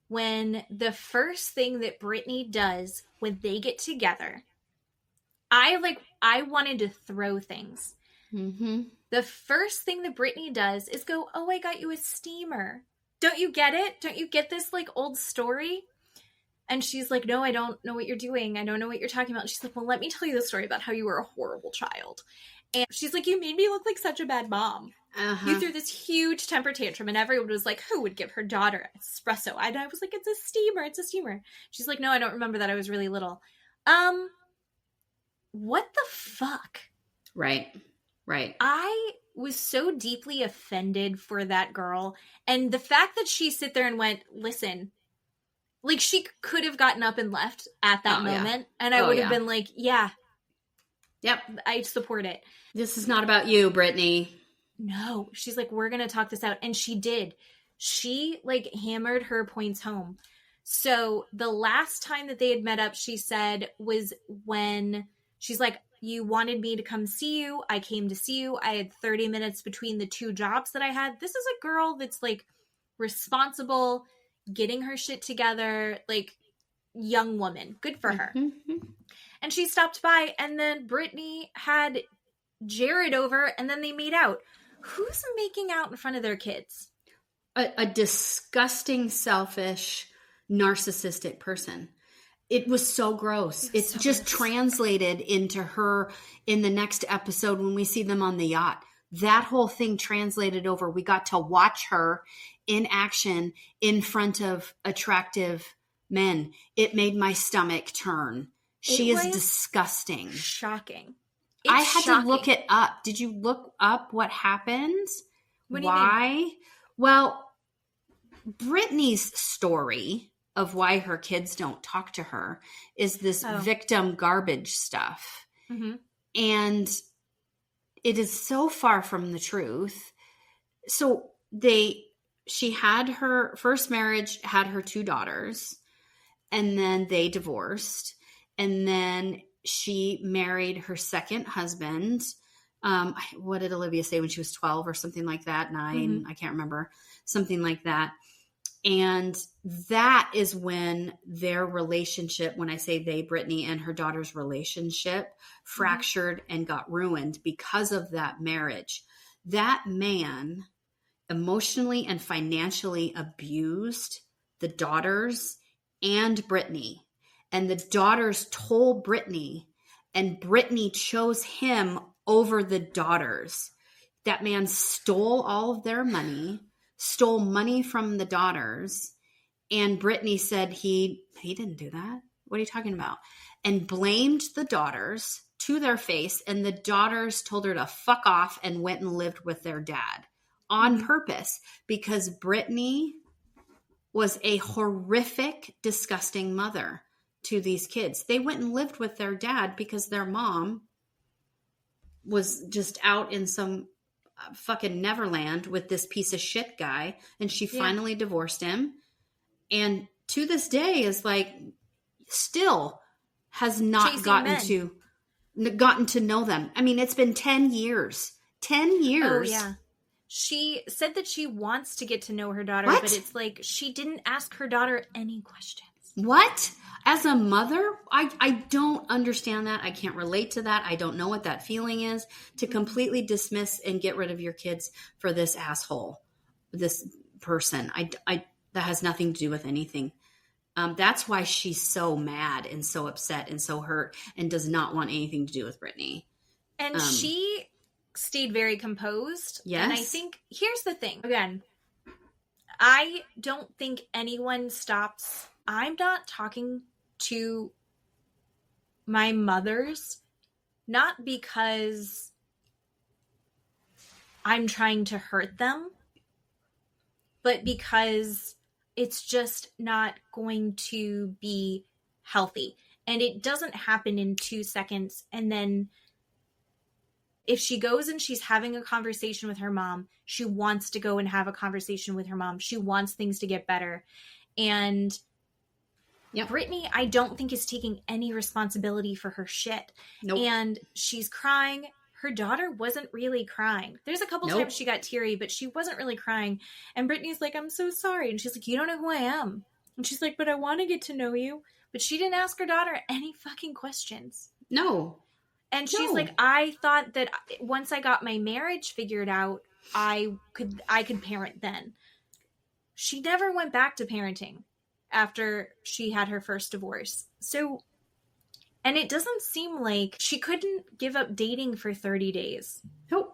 when the first thing that Brittany does when they get together, I wanted to throw things. Mm-hmm. The first thing that Brittany does is go, "Oh, I got you a steamer. Don't you get it? Don't you get this like old story?" And she's like, "No, I don't know what you're doing. I don't know what you're talking about." And she's like, "Well, let me tell you the story about how you were a horrible child." And she's like, "You made me look like such a bad mom. You threw this huge temper tantrum," and everyone was like, "Who would give her daughter espresso?" And I was like, "It's a steamer. It's a steamer." She's like, "No, I don't remember that. I was really little." What the fuck? Right. I was so deeply offended for that girl. And the fact that she sit there and went, "Listen," like she could have gotten up and left at that moment. Yeah. And I would have been like, "Yeah. Yep. I support it. This is not about you, Brittany." No. She's like, "We're going to talk this out." And she did. She like hammered her points home. So the last time that they had met up, she said, was when she's like, "You wanted me to come see you. I came to see you. I had 30 minutes between the two jobs that I had." This is a girl that's like responsible, getting her shit together, like young woman. Good for her. Mm-hmm. And she stopped by, and then Brittany had Jared over, and then they made out. Who's making out in front of their kids? A disgusting, selfish, narcissistic person. It was so gross. It's so just gross. Translated into her in the next episode when we see them on the yacht. That whole thing translated over. We got to watch her in action in front of attractive men. It made my stomach turn. She is disgusting. Shocking. I had to look it up. Did you look up what happened? What do you mean? Well, Brittany's story of why her kids don't talk to her is this victim garbage stuff. Mm-hmm. And it is so far from the truth. So she had her first marriage, had her two daughters, and then they divorced. And then she married her second husband. What did Olivia say when she was 12 or something like that? 9, mm-hmm. I can't remember. Something like that. And that is when their relationship, when I say they, Brittany and her daughter's relationship, fractured and got ruined because of that marriage. That man emotionally and financially abused the daughters and Brittany. And the daughters told Brittany, and Brittany chose him over the daughters. That man stole all of their money, stole money from the daughters, and Brittany said he didn't do that. What are you talking about? And blamed the daughters to their face, and the daughters told her to fuck off and went and lived with their dad on purpose because Brittany was a horrific, disgusting mother to these kids. They went and lived with their dad because their mom was just out in some fucking Neverland with this piece of shit guy, and she finally divorced him, and to this day is like still has not gotten to know them. I mean, it's been 10 years. 10 years. Oh, yeah. She said that she wants to get to know her daughter, but it's like she didn't ask her daughter any questions. What? As a mother, I don't understand that. I can't relate to that. I don't know what that feeling is to completely dismiss and get rid of your kids for this asshole, this person. That has nothing to do with anything. That's why she's so mad and so upset and so hurt and does not want anything to do with Brittany. And she stayed very composed. Yes. And I think, here's the thing. Again, I don't think anyone stops. I'm not talking to my mothers, not because I'm trying to hurt them, but because it's just not going to be healthy. And it doesn't happen in 2 seconds. And then if she goes and she's having a conversation with her mom, she wants to go and have a conversation with her mom. She wants things to get better. And Brittany, I don't think, is taking any responsibility for her shit. Nope. And she's crying. Her daughter wasn't really crying. There's a couple times she got teary, but she wasn't really crying. And Brittany's like, I'm so sorry. And she's like, you don't know who I am. And she's like, but I want to get to know you. But she didn't ask her daughter any fucking questions. No. And she's like, I thought that once I got my marriage figured out, I could parent then. She never went back to parenting after she had her first divorce. So, and it doesn't seem like she couldn't give up dating for 30 days. Nope.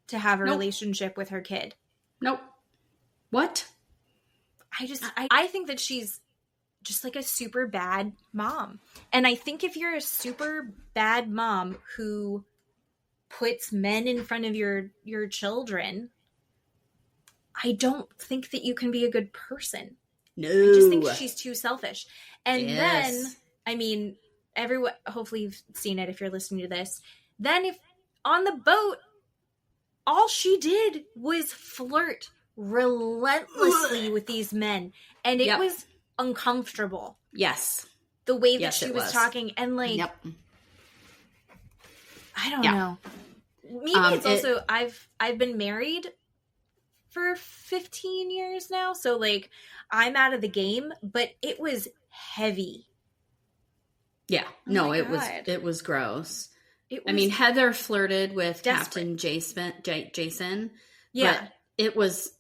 To have a relationship with her kid. Nope. What? I think that she's just like a super bad mom. And I think if you're a super bad mom who puts men in front of your children, I don't think that you can be a good person. No. I just think she's too selfish. And then, I mean, everyone, hopefully you've seen it if you're listening to this. Then if on the boat, all she did was flirt relentlessly with these men. And it was uncomfortable. Yes. The way that she was talking. And like, I don't know. Maybe it's also, I've been married for 15 years now. So like, I'm out of the game, but it was heavy. Yeah. It was gross. I mean, Heather flirted with Captain Jason. Yeah. But it was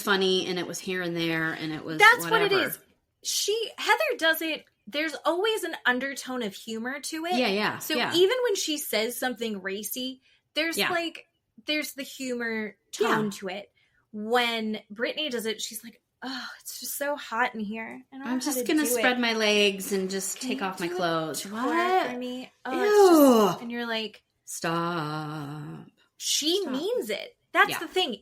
funny, and it was here and there, and it was That's whatever. What it is. Heather does it. There's always an undertone of humor to it. Yeah. So even when she says something racy, there's the humor tone to it. When Brittany does it, she's like, oh, it's just so hot in here. And I'm just going to spread my legs and just take off my clothes. What? For me? Oh, and you're like, stop. She means it. That's the thing.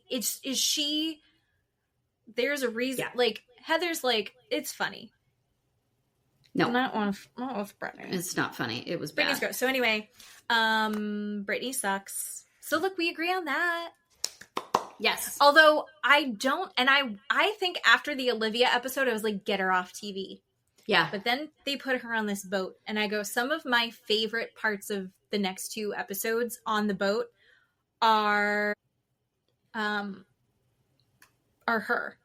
There's a reason. Yeah. Like, Heather's like, it's funny. No. Not with Brittany. It's not funny. It was Brittany's bad. gross. So anyway, Brittany sucks. So look, we agree on that. Yes. Although I don't, and I think after the Olivia episode, I was like, get her off TV. Yeah. But then they put her on this boat, and I go, some of my favorite parts of the next 2 episodes on the boat are her.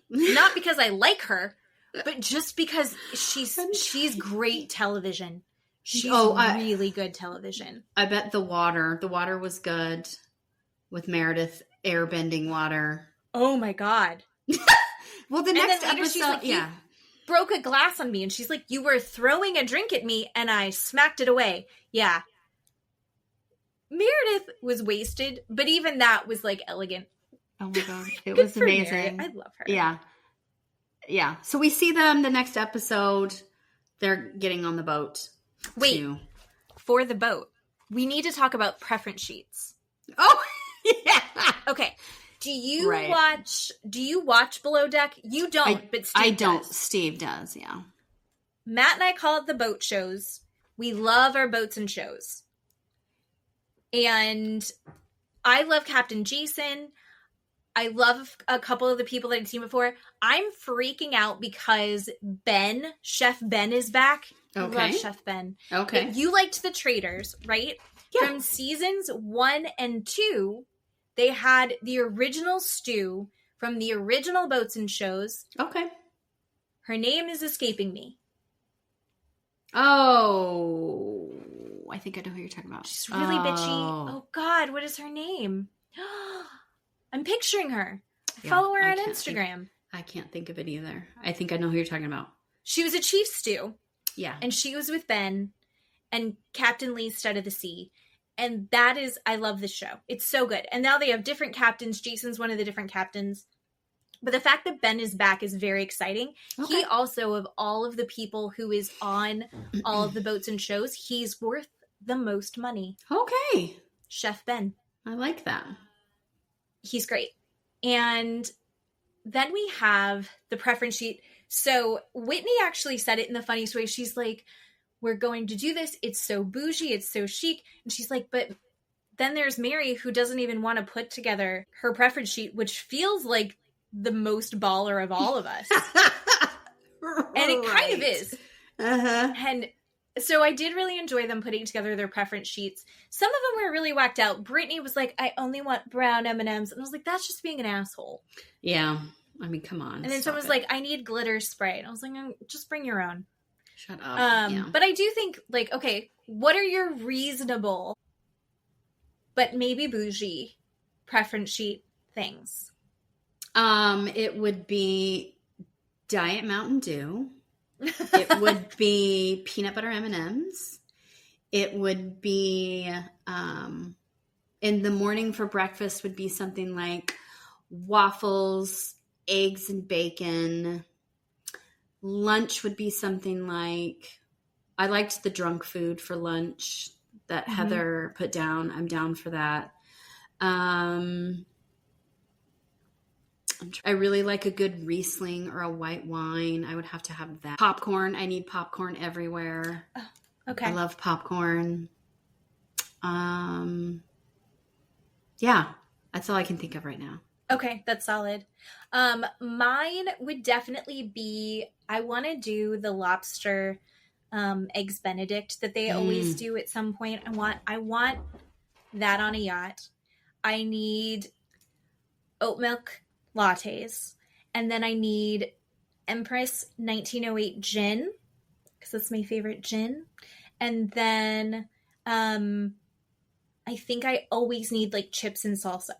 Not because I like her, but just because she's great television. She's really good television. I bet the water was good with Meredith airbending water. Oh my God. Well, the next episode, she's like, you broke a glass on me, and she's like, you were throwing a drink at me and I smacked it away. Yeah. Meredith was wasted, but even that was like elegant. Oh my God. It was amazing. I love her. Yeah. Yeah. So we see them the next episode. They're getting on the boat. Wait, for the boat, we need to talk about preference sheets. Oh, yeah. Okay. Do you watch Below Deck? You don't, but Steve I don't. Does. Steve does, yeah. Matt and I call it the boat shows. We love our boats and shows. And I love Captain Jason. I love a couple of the people that I've seen before. I'm freaking out because Chef Ben is back. Okay. I love Chef Ben. Okay. You liked the Traders, right? Yeah. From seasons 1 and 2, they had the original stew from the original boats and shows. Okay. Her name is escaping me. Oh, I think I know who you're talking about. She's really bitchy. Oh God, what is her name? I'm picturing her. I follow her on Instagram. I can't think of it either. I think I know who you're talking about. she was a chief stew. Yeah. And she was with Ben and Captain Lee Stud of the Sea. And that is, I love this show. It's so good. And now they have different captains. Jason's one of the different captains. But the fact that Ben is back is very exciting. Okay. He also, of all of the people who is on all of the boats and shows, he's worth the most money. Okay. Chef Ben. I like that. He's great. And then we have the preference sheet. So Whitney actually said it in the funniest way. She's like, we're going to do this. It's so bougie. It's so chic. And she's like, but then there's Mary who doesn't even want to put together her preference sheet, which feels like the most baller of all of us. And it kind of is. Uh-huh. And so I did really enjoy them putting together their preference sheets. Some of them were really whacked out. Brittany was like, I only want brown M&Ms. And I was like, that's just being an asshole. Yeah. I mean, come on. And then someone was like, I need glitter spray. And I was like, just bring your own. Shut up. Yeah. But I do think, like, okay, what are your reasonable, but maybe bougie preference sheet things? It would be Diet Mountain Dew. It would be peanut butter M&Ms. It would be, in the morning for breakfast would be something like waffles, eggs and bacon. Lunch would be something like, I liked the drunk food for lunch that Heather put down. I'm down for that. I really like a good Riesling or a white wine. I would have to have that. Popcorn. I need popcorn everywhere. Oh, okay. I love popcorn. Yeah, that's all I can think of right now. Okay, that's solid. Mine would definitely be, I want to do the lobster eggs Benedict that they always do at some point. I want that on a yacht. I need oat milk lattes, and then I need Empress 1908 gin because that's my favorite gin. And then I think I always need like chips and salsa.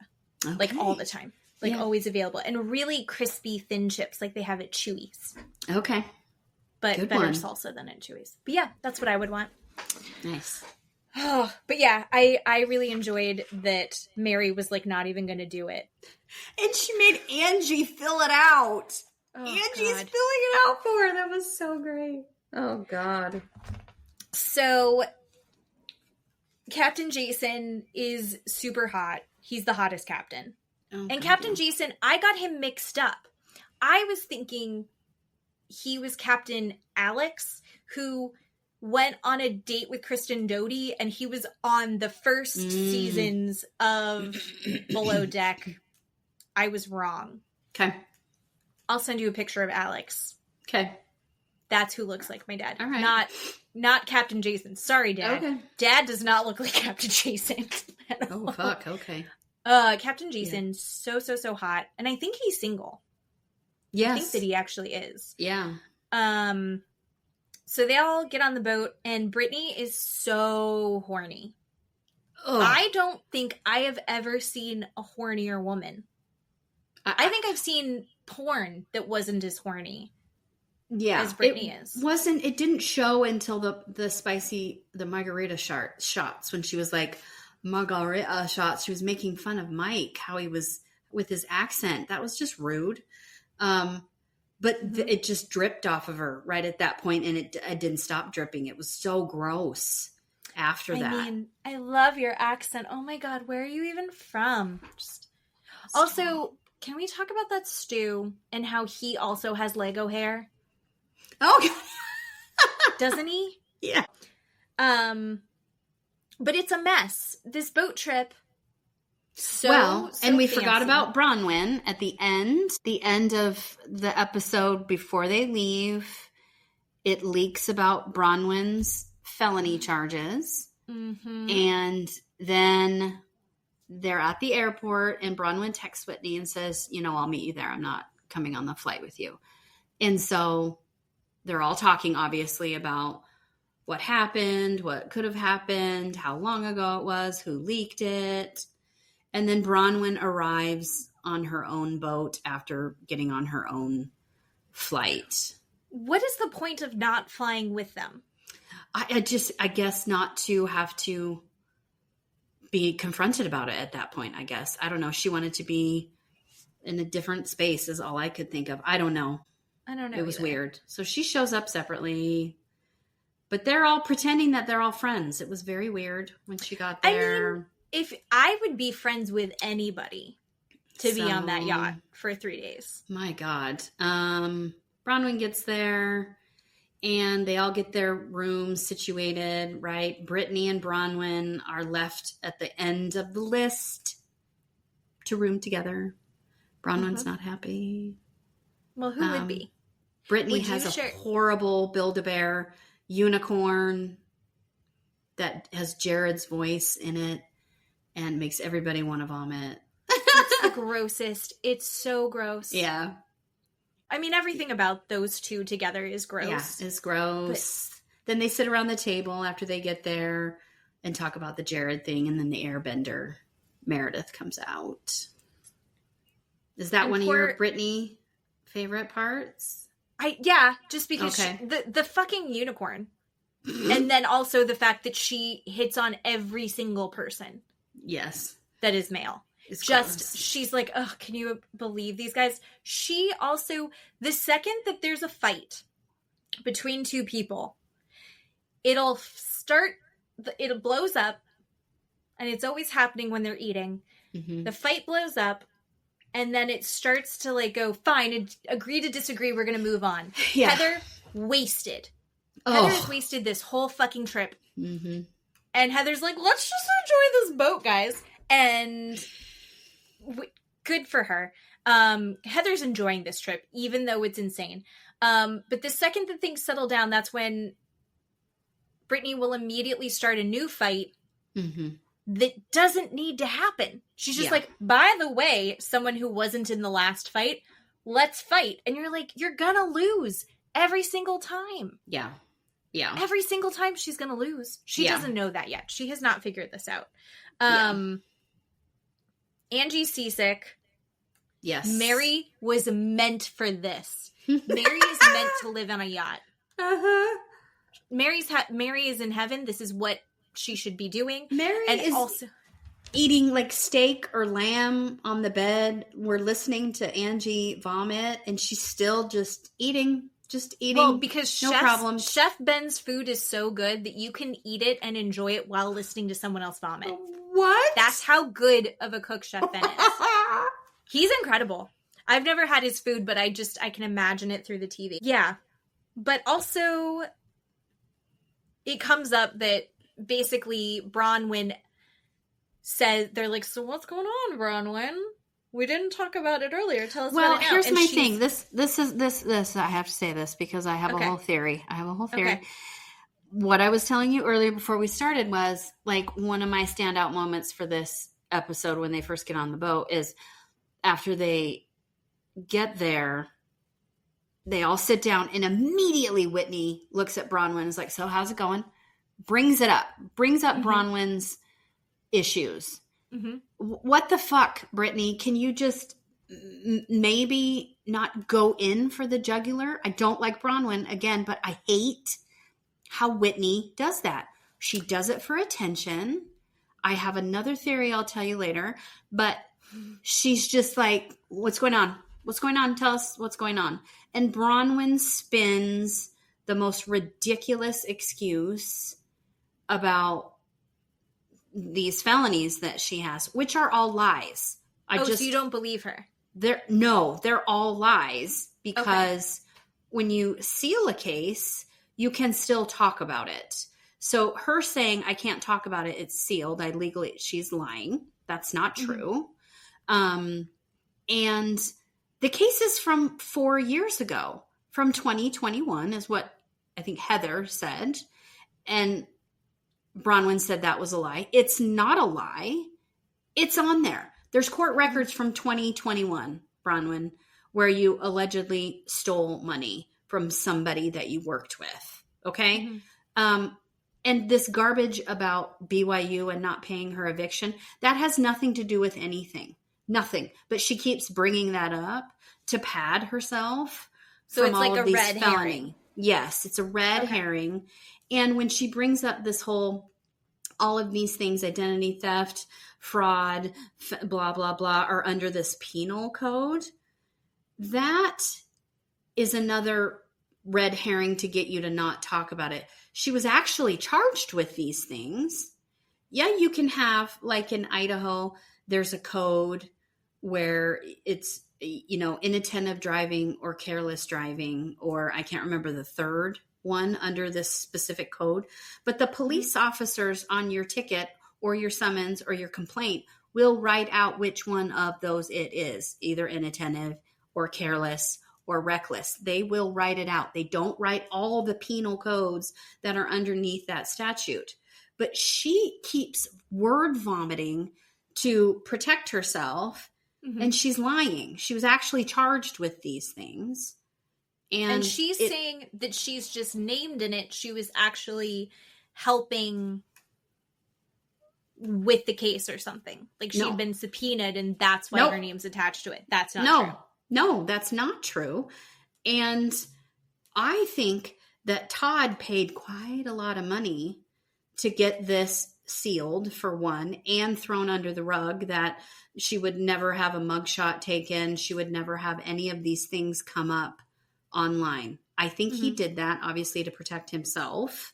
Okay. Like all the time. Like always available. And really crispy thin chips like they have at Chewy's. Okay. But good better one. salsa than at Chewy's. But yeah, that's what I would want. Nice. Oh, but yeah, I really enjoyed that Mary was like not even going to do it. And she made Angie fill it out. Oh, Angie's God. filling it out for her. That was so great. Oh, God. So Captain Jason is super hot. He's the hottest captain. Oh, and Captain Jason, I got him mixed up. I was thinking he was Captain Alex, who went on a date with Kristen Doty, and he was on the first seasons of Below Deck. I was wrong. Okay. I'll send you a picture of Alex. Okay. That's who looks like my dad. All right. Not Captain Jason. Sorry, Dad. Okay. Dad does not look like Captain Jason. Oh, fuck. Okay. Captain Jason, so hot. And I think he's single. Yes. I think that he actually is. Yeah. So they all get on the boat, and Brittany is so horny. Ugh. I don't think I have ever seen a hornier woman. I think I've seen porn that wasn't as horny. Yeah, as Brittany is. It didn't show until the margarita shots when she was like, margarita shots. She was making fun of Mike, how he was with his accent. That was just rude. But it just dripped off of her right at that point, and it didn't stop dripping. It was so gross after that. I mean, I love your accent. Oh my God, where are you even from? Also, can we talk about that stew and how he also has Lego hair? Oh, doesn't he? Yeah. But it's a mess. This boat trip. And we forgot about Bronwyn at the end of the episode before they leave. It leaks about Bronwyn's felony charges. Mm-hmm. And then they're at the airport, and Bronwyn texts Whitney and says, I'll meet you there. I'm not coming on the flight with you. And so they're all talking, obviously, about what happened, what could have happened, how long ago it was, who leaked it. And then Bronwyn arrives on her own boat after getting on her own flight. What is the point of not flying with them? I guess not to have to be confronted about it at that point, I guess. I don't know. She wanted to be in a different space is all I could think of. I don't know. It was weird. So she shows up separately, but they're all pretending that they're all friends. It was very weird when she got there. I mean, if I would be friends with anybody to be on that yacht for 3 days. My God. Bronwyn gets there and they all get their rooms situated, right? Brittany and Bronwyn are left at the end of the list to room together. Bronwyn's not happy. Well, who would be? Brittany has a horrible Build-A-Bear unicorn that has Jared's voice in it and makes everybody want to vomit. It's the grossest. It's so gross. Yeah. I mean, everything about those two together is gross. Yeah, it's gross. But then they sit around the table after they get there and talk about the Jared thing, and then the airbender, Meredith, comes out. Is that one of your Brittany favorite parts? Yeah, just because the fucking unicorn. And then also the fact that she hits on every single person. Yes. That is male. It's just, gross. She's like, oh, can you believe these guys? She also, the second that there's a fight between two people, it blows up, and it's always happening when they're eating. Mm-hmm. The fight blows up, and then it starts to like go, fine, agree to disagree, we're going to move on. Yeah. Heather, wasted. Heather's wasted this whole fucking trip. Mm-hmm. And Heather's like, let's just enjoy this boat, guys. And good for her. Heather's enjoying this trip, even though it's insane. But the second that things settle down, that's when Brittany will immediately start a new fight that doesn't need to happen. She's just like, by the way, someone who wasn't in the last fight, let's fight. And you're like, you're gonna lose every single time. Yeah. Yeah. Every single time she's gonna lose. She doesn't know that yet. She has not figured this out. Angie's seasick. Yes. Mary was meant for this. Mary is meant to live on a yacht. Uh-huh. Mary is in heaven. This is what she should be doing. Mary is also eating like steak or lamb on the bed. We're listening to Angie vomit, and she's still just eating. Well, because Chef Ben's food is so good that you can eat it and enjoy it while listening to someone else vomit. What? That's how good of a cook Chef Ben is. He's incredible. I've never had his food, but I can imagine it through the TV. Yeah. But also, it comes up that basically Bronwyn says, they're like, so what's going on, Bronwyn? We didn't talk about it earlier. Tell us about it now. Here's my thing. This, I have to say this because I have a whole theory. Okay. What I was telling you earlier before we started was like one of my standout moments for this episode when they first get on the boat is after they get there, they all sit down and immediately Whitney looks at Bronwyn and is like, so how's it going? Brings up Bronwyn's issues. Mm-hmm. What the fuck, Brittany? Can you just maybe not go in for the jugular? I don't like Bronwyn again, but I hate how Whitney does that. She does it for attention. I have another theory I'll tell you later, but she's just like, what's going on? What's going on? Tell us what's going on. And Bronwyn spins the most ridiculous excuse about these felonies that she has, which are all lies. So you don't believe her? They're all lies because when you seal a case, you can still talk about it. So her saying, I can't talk about it, it's sealed, she's lying. That's not true. And the case is from 4 years ago, from 2021 is what I think Heather said. And Bronwyn said that was a lie. It's not a lie. It's on there. There's court records from 2021, Bronwyn, where you allegedly stole money from somebody that you worked with. Okay? Mm-hmm. And this garbage about BYU and not paying her eviction, that has nothing to do with anything. Nothing. But she keeps bringing that up to pad herself So it's like a red herring. Yes, it's a red herring. And when she brings up this all of these things, identity theft, fraud, blah, blah, blah, are under this penal code, that is another red herring to get you to not talk about it. She was actually charged with these things. Yeah, you can have, like in Idaho, there's a code where it's, inattentive driving or careless driving, or I can't remember the third one under this specific code. But the police officers on your ticket or your summons or your complaint will write out which one of those it is, either inattentive or careless or reckless. They will write it out. They don't write all the penal codes that are underneath that statute. But she keeps word vomiting to protect herself, and she's lying. She was actually charged with these things. And she's saying that she's just named in it. She was actually helping with the case or something. Like she'd been subpoenaed and that's why her name's attached to it. That's not true. No, that's not true. And I think that Todd paid quite a lot of money to get this sealed, for one, and thrown under the rug, that she would never have a mugshot taken. She would never have any of these things come up online. I think he did that, obviously, to protect himself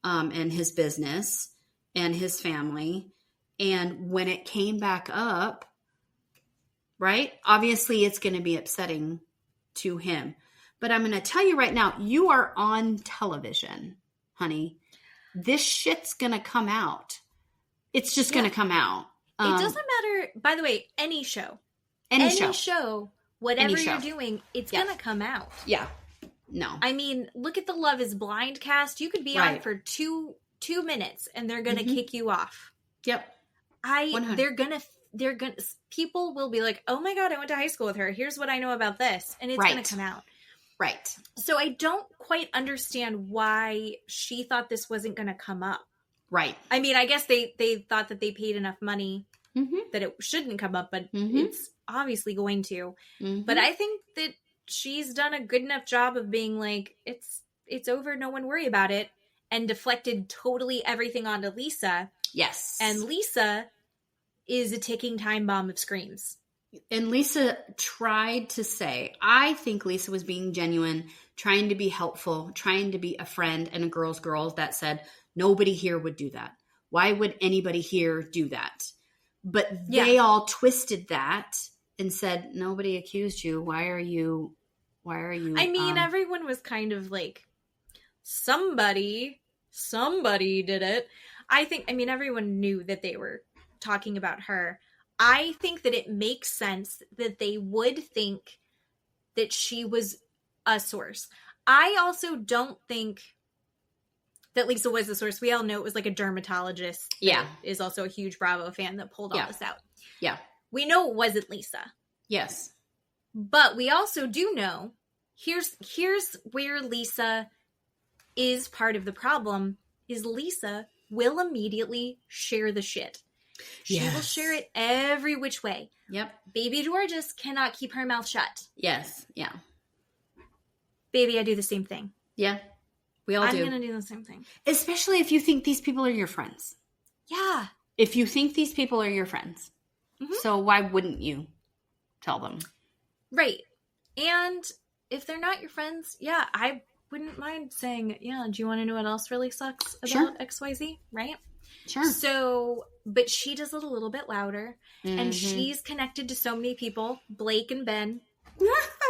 and his business and his family. And when it came back up, right, obviously it's going to be upsetting to him. But I'm going to tell you right now, you are on television, honey. This shit's going to come out. It's just going to come out. It doesn't matter, by the way, any show. Any show, whatever you're doing, it's going to come out. Yeah. No. I mean, look at the Love is Blind cast. You could be on for two minutes and they're going to kick you off. Yep. People will be like, oh my God, I went to high school with her. Here's what I know about this. And it's going to come out. Right. So I don't quite understand why she thought this wasn't going to come up. Right. I mean, I guess they thought that they paid enough money that it shouldn't come up, but it's obviously going to. But I think that she's done a good enough job of being like, it's over, no one worry about it, and deflected totally everything onto Lisa. Yes. And Lisa is a ticking time bomb of screams. And Lisa tried to say, I think Lisa was being genuine, trying to be helpful, trying to be a friend and a girl's girl that said, nobody here would do that. Why would anybody here do that? But they all twisted that and said, nobody accused you. Why are you? I mean, everyone was kind of like, somebody did it. I mean, everyone knew that they were talking about her. I think that it makes sense that they would think that she was a source. I also don't think that Lisa was the source. We all know it was like a dermatologist. Yeah. Is also a huge Bravo fan that pulled all this out. Yeah. We know it wasn't Lisa. Yes. But we also do know, here's where Lisa is part of the problem, is Lisa will immediately share the shit. She will share it every which way. Yep. Baby Georges cannot keep her mouth shut. Yes. Yeah. Baby, I do the same thing. Yeah. We all do. I'm going to do the same thing. Especially if you think these people are your friends. Yeah. If you think these people are your friends. So why wouldn't you tell them? Right. And if they're not your friends, I wouldn't mind saying, do you want to know what else really sucks about XYZ? Right? Sure. So, but she does it a little bit louder, and she's connected to so many people, Blake and Ben.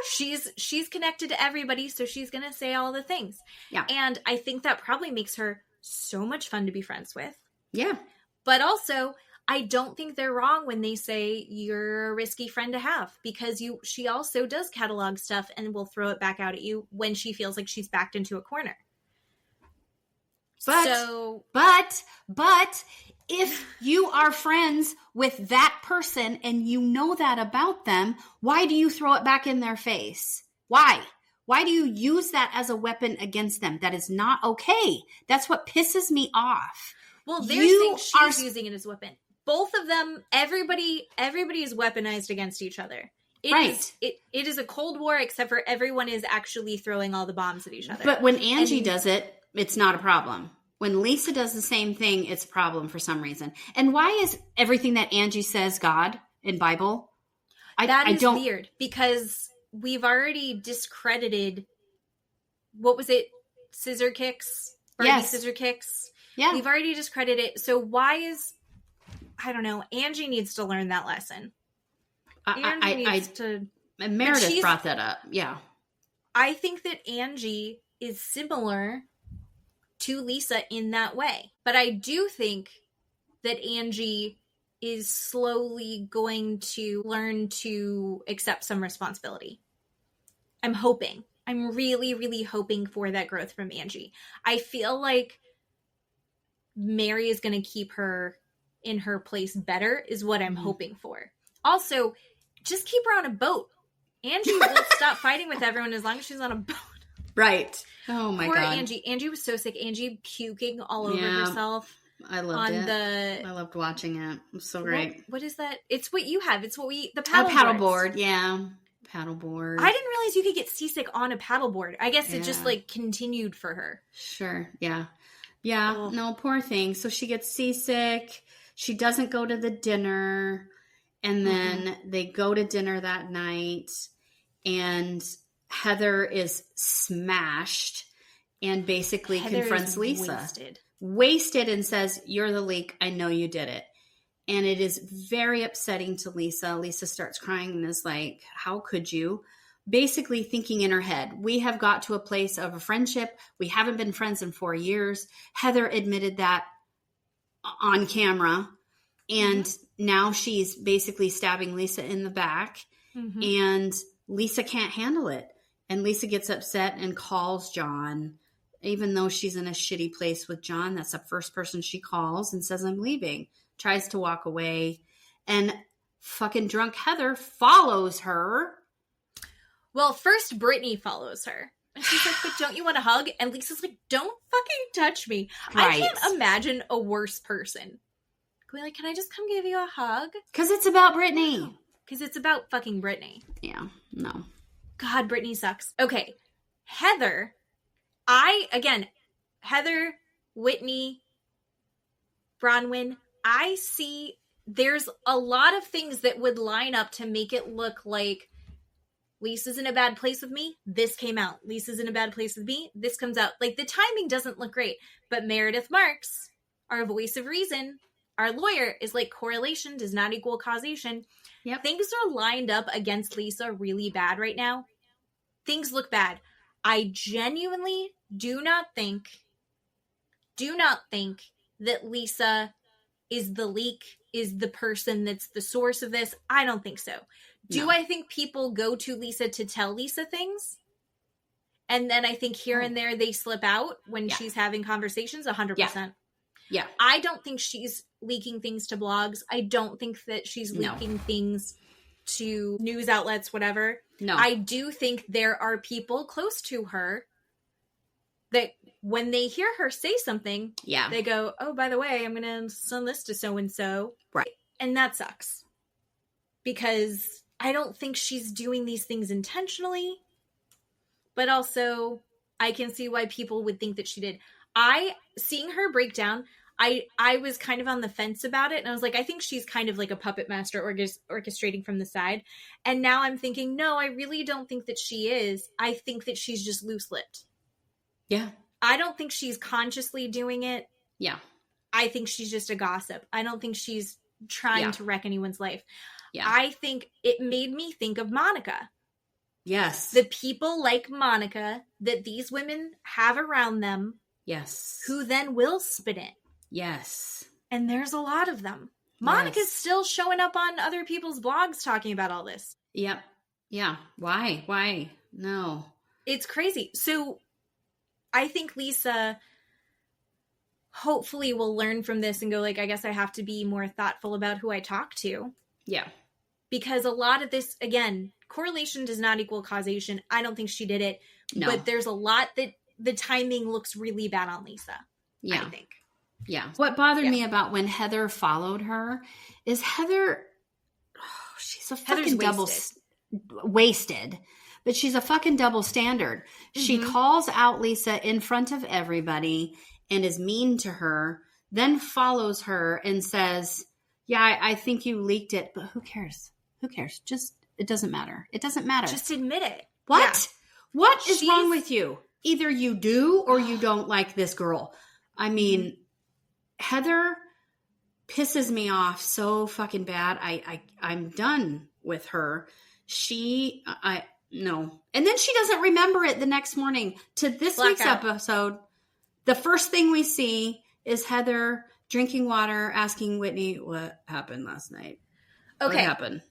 She's connected to everybody, so she's going to say all the things. Yeah. And I think that probably makes her so much fun to be friends with. Yeah. But also, I don't think they're wrong when they say you're a risky friend to have, because she also does catalog stuff and will throw it back out at you when she feels like she's backed into a corner. But if you are friends with that person and you know that about them, why do you throw it back in their face? Why? Why do you use that as a weapon against them? That is not okay. That's what pisses me off. Well, they're saying she's using it as a weapon. Both of them, everybody is weaponized against each other. It is a Cold War, except for everyone is actually throwing all the bombs at each other. But when Angie does it, it's not a problem. When Lisa does the same thing, it's a problem for some reason. And why is everything that Angie says God in Bible? That is weird, because we've already discredited, what was it? Scissor kicks? Yes. Scissor kicks? Yeah. We've already discredited it. So why is, I don't know, Angie needs to learn that lesson. Meredith brought that up. Yeah. I think that Angie is similar to Lisa in that way. But I do think that Angie is slowly going to learn to accept some responsibility. I'm hoping. I'm really, really hoping for that growth from Angie. I feel like Mary is going to keep her in her place better, is what I'm hoping for. Also, just keep her on a boat. Angie won't stop fighting with everyone as long as she's on a boat. Right. Oh my Poor God. Angie. Angie was so sick. Angie puking all over herself. I loved it. I loved watching it. It was so great. What is that? It's what you have. It's what the paddleboard. Yeah. Paddleboard. I didn't realize you could get seasick on a paddleboard. I guess it just continued for her. Sure. Yeah. Yeah. Oh. No, poor thing. So she gets seasick. She doesn't go to the dinner. And then they go to dinner that night, and Heather is smashed and basically confronts Lisa. Wasted and says, "You're the leak. I know you did it." And it is very upsetting to Lisa. Lisa starts crying and is like, "How could you?" Basically thinking in her head, we have got to a place of a friendship. We haven't been friends in 4 years. Heather admitted that on camera. And now she's basically stabbing Lisa in the back. And Lisa can't handle it. And Lisa gets upset and calls John. Even though she's in a shitty place with John, that's the first person she calls and says, "I'm leaving." Tries to walk away. And fucking drunk Heather follows her. Well, first Brittany follows her. And she's like, "But don't you want a hug?" And Lisa's like, "Don't fucking touch me." Right. I can't imagine a worse person. Going like, "Can I just come give you a hug?" Because it's about Brittany. Because it's about fucking Brittany. Yeah, no. God, Brittany sucks. Okay, Heather, Heather, Whitney, Bronwyn, I see there's a lot of things that would line up to make it look like Lisa's in a bad place with me. This came out. Lisa's in a bad place with me. This comes out. Like, the timing doesn't look great. But Meredith Marks, our voice of reason, our lawyer, is like, correlation does not equal causation. Yep. Things are lined up against Lisa really bad right now. Things look bad. I genuinely do not think that Lisa is the leak, is the person that's the source of this. I don't think so. Do I think people go to Lisa to tell Lisa things? And then I think here and there they slip out when she's having conversations? 100%. Yeah. I don't think she's leaking things to blogs. I don't think that she's leaking things to news outlets, whatever. No. I do think there are people close to her that when they hear her say something, they go, "Oh, by the way, I'm going to send this to so-and-so." Right. And that sucks. Because I don't think she's doing these things intentionally. But also, I can see why people would think that she did. Seeing her break down, I was kind of on the fence about it. And I was like, I think she's kind of like a puppet master orchestrating from the side. And now I'm thinking, no, I really don't think that she is. I think that she's just loose-lipped. Yeah. I don't think she's consciously doing it. Yeah. I think she's just a gossip. I don't think she's trying to wreck anyone's life. Yeah. I think it made me think of Monica. Yes. The people like Monica that these women have around them. Yes. Who then will spin it. Yes. And there's a lot of them. Monica's still showing up on other people's blogs talking about all this. Yep. Yeah. Why? No. It's crazy. So I think Lisa hopefully will learn from this and go like, I guess I have to be more thoughtful about who I talk to. Yeah. Because a lot of this, again, correlation does not equal causation. I don't think she did it. No. But there's a lot that the timing looks really bad on Lisa. Yeah. I think. Yeah. What bothered me about when Heather followed her is she's a fucking wasted. But she's a fucking double standard. She calls out Lisa in front of everybody and is mean to her, then follows her and says, yeah, I think you leaked it, but who cares? Who cares? Just, it doesn't matter. It doesn't matter. Just admit it. What? Yeah. What is wrong with you? Either you do or you don't like this girl. I mean, Heather pisses me off so fucking bad. I'm done with her. No. And then she doesn't remember it the next morning. To this week's episode, the first thing we see is Heather drinking water, asking Whitney what happened last night. Okay. What happened?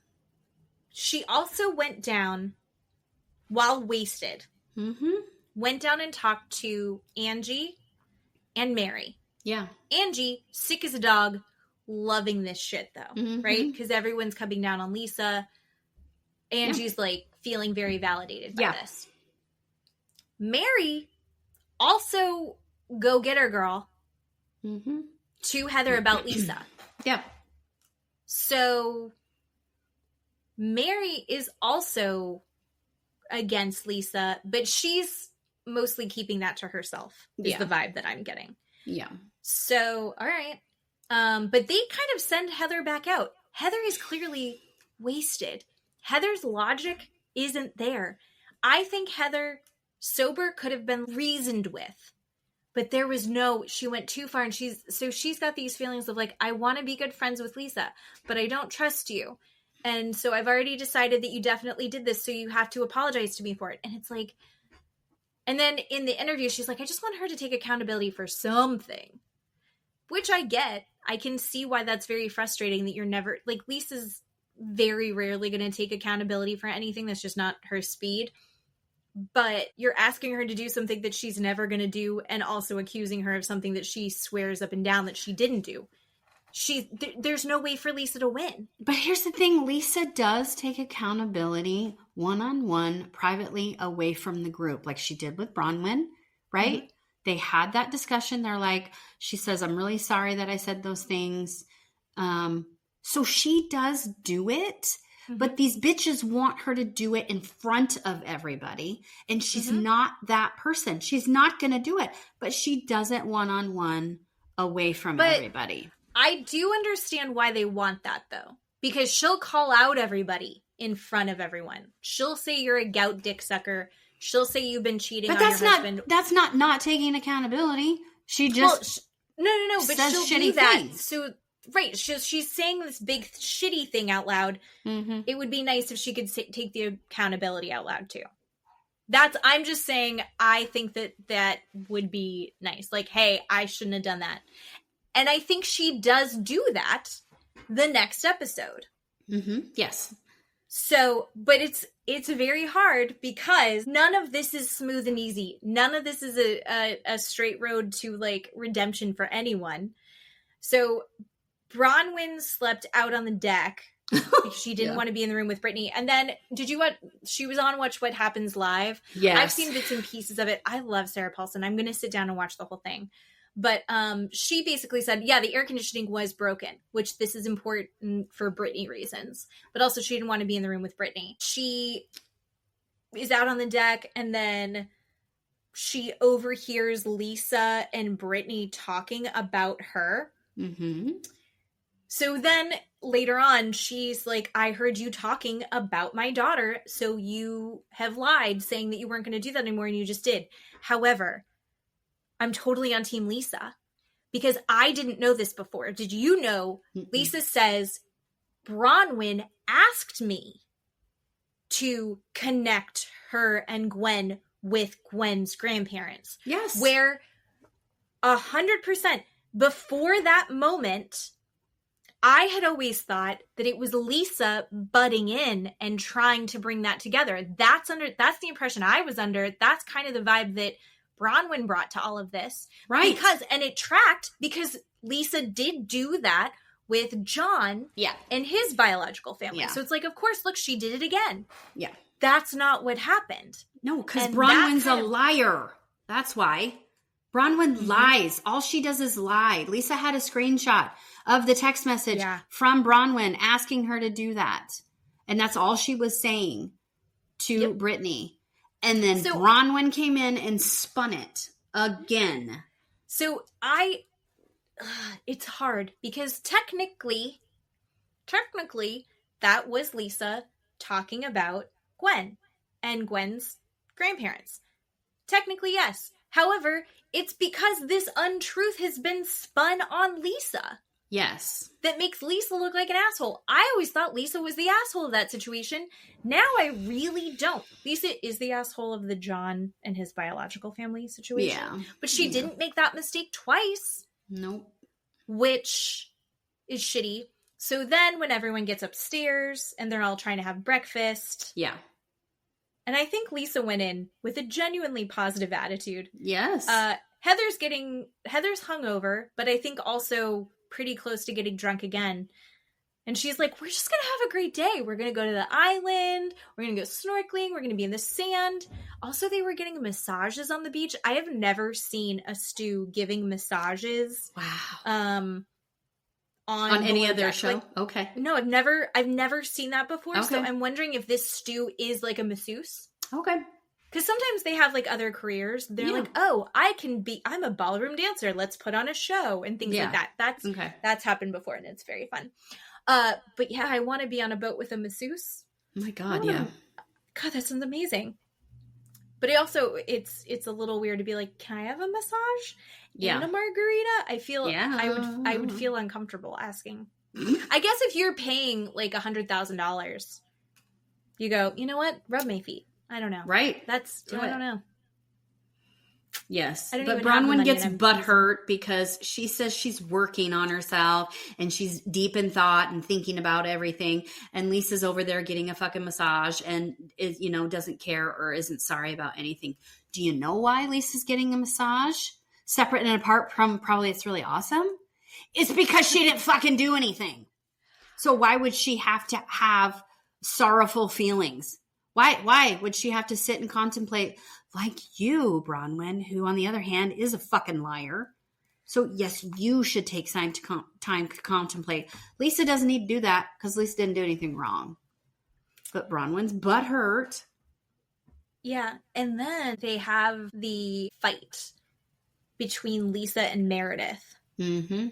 She also went down while wasted. Went down and talked to Angie and Mary. Yeah. Angie, sick as a dog, loving this shit though, right? Because everyone's coming down on Lisa. Angie's like feeling very validated by this. Mary, also go get her girl, to Heather about Lisa. Yeah. So Mary is also against Lisa, but she's mostly keeping that to herself, is the vibe that I'm getting. Yeah. So, all right. But they kind of send Heather back out. Heather is clearly wasted. Heather's logic isn't there. I think Heather, sober, could have been reasoned with. But there was she went too far, and she's got these feelings of like, I want to be good friends with Lisa, but I don't trust you. And so I've already decided that you definitely did this, so you have to apologize to me for it. And it's like, and then in the interview, she's like, I just want her to take accountability for something, which I get. I can see why that's very frustrating that you're never, like, Lisa's very rarely going to take accountability for anything. That's just not her speed. But you're asking her to do something that she's never going to do, and also accusing her of something that she swears up and down that she didn't do. There's no way for Lisa to win. But here's the thing. Lisa does take accountability one-on-one, privately, away from the group, like she did with Bronwyn, right? They had that discussion. They're like, she says, I'm really sorry that I said those things. So she does do it, but these bitches want her to do it in front of everybody. And she's not that person. She's not going to do it, but she does it one-on-one away from everybody. I do understand why they want that, though, because she'll call out everybody in front of everyone. She'll say you're a gout dick sucker. She'll say you've been cheating on your husband. That's not taking accountability. She just no. But she'll shitty do that. things. So right, she's saying this big shitty thing out loud. It would be nice if she could take the accountability out loud too. I'm just saying. I think that would be nice. Like, hey, I shouldn't have done that. And I think she does do that the next episode. Yes. So, but it's very hard because none of this is smooth and easy. None of this is a straight road to like redemption for anyone. So Bronwyn slept out on the deck because she didn't want to be in the room with Brittany. And then she was on Watch What Happens Live. Yes. I've seen bits and pieces of it. I love Sarah Paulson. I'm going to sit down and watch the whole thing. But she basically said, yeah, the air conditioning was broken, which this is important for Brittany reasons. But also she didn't want to be in the room with Brittany. She is out on the deck, and then she overhears Lisa and Brittany talking about her. So then later on, she's like, I heard you talking about my daughter, so you have lied, saying that you weren't going to do that anymore, and you just did. However, I'm totally on Team Lisa because I didn't know this before. Did you know? Lisa says, Bronwyn asked me to connect her and Gwen with Gwen's grandparents. Yes. Where 100% before that moment, I had always thought that it was Lisa butting in and trying to bring that together. That's the impression I was under. That's kind of the vibe that Bronwyn brought to all of this. Right. And it tracked because Lisa did do that with John and his biological family. So it's like, of course, look, she did it again. Yeah. That's not what happened. No, because Bronwyn's a liar. That's why. Bronwyn lies. All she does is lie. Lisa had a screenshot of the text message from Bronwyn asking her to do that. And that's all she was saying to Brittany. And then Bronwyn came in and spun it again. So it's hard because technically, that was Lisa talking about Gwen and Gwen's grandparents. Technically, yes. However, it's because this untruth has been spun on Lisa. Yes. That makes Lisa look like an asshole. I always thought Lisa was the asshole of that situation. Now I really don't. Lisa is the asshole of the John and his biological family situation. Yeah. But she didn't make that mistake twice. Nope. Which is shitty. So then when everyone gets upstairs and they're all trying to have breakfast. Yeah. And I think Lisa went in with a genuinely positive attitude. Yes. Heather's hungover, but I think also pretty close to getting drunk again. And she's like, we're just going to have a great day. We're going to go to the island. We're going to go snorkeling. We're going to be in the sand. Also, they were getting massages on the beach. I have never seen a Stu giving massages. Wow. On any other show? Like, okay. No, I've never seen that before. Okay. So I'm wondering if this Stu is like a masseuse. Okay. Because sometimes they have like other careers. They're like, oh, I'm a ballroom dancer. Let's put on a show and things like that. That's happened before and it's very fun. But yeah, I want to be on a boat with a masseuse. Oh my God, yeah. God, that sounds amazing. But it's a little weird to be like, can I have a massage? Yeah. And a margarita? I feel I would feel uncomfortable asking. I guess if you're paying like $100,000, you go, you know what? Rub my feet. I don't know. Right. I don't know. Yes. But Bronwyn gets butthurt because she says she's working on herself and she's deep in thought and thinking about everything. And Lisa's over there getting a fucking massage and is, doesn't care or isn't sorry about anything. Do you know why Lisa's getting a massage? Separate and apart from probably it's really awesome? It's because she didn't fucking do anything. So why would she have to have sorrowful feelings? Why would she have to sit and contemplate like you, Bronwyn, who on the other hand is a fucking liar? So yes, you should take time to contemplate. Lisa doesn't need to do that because Lisa didn't do anything wrong. But Bronwyn's butthurt. Yeah, and then they have the fight between Lisa and Meredith. Mm-hmm.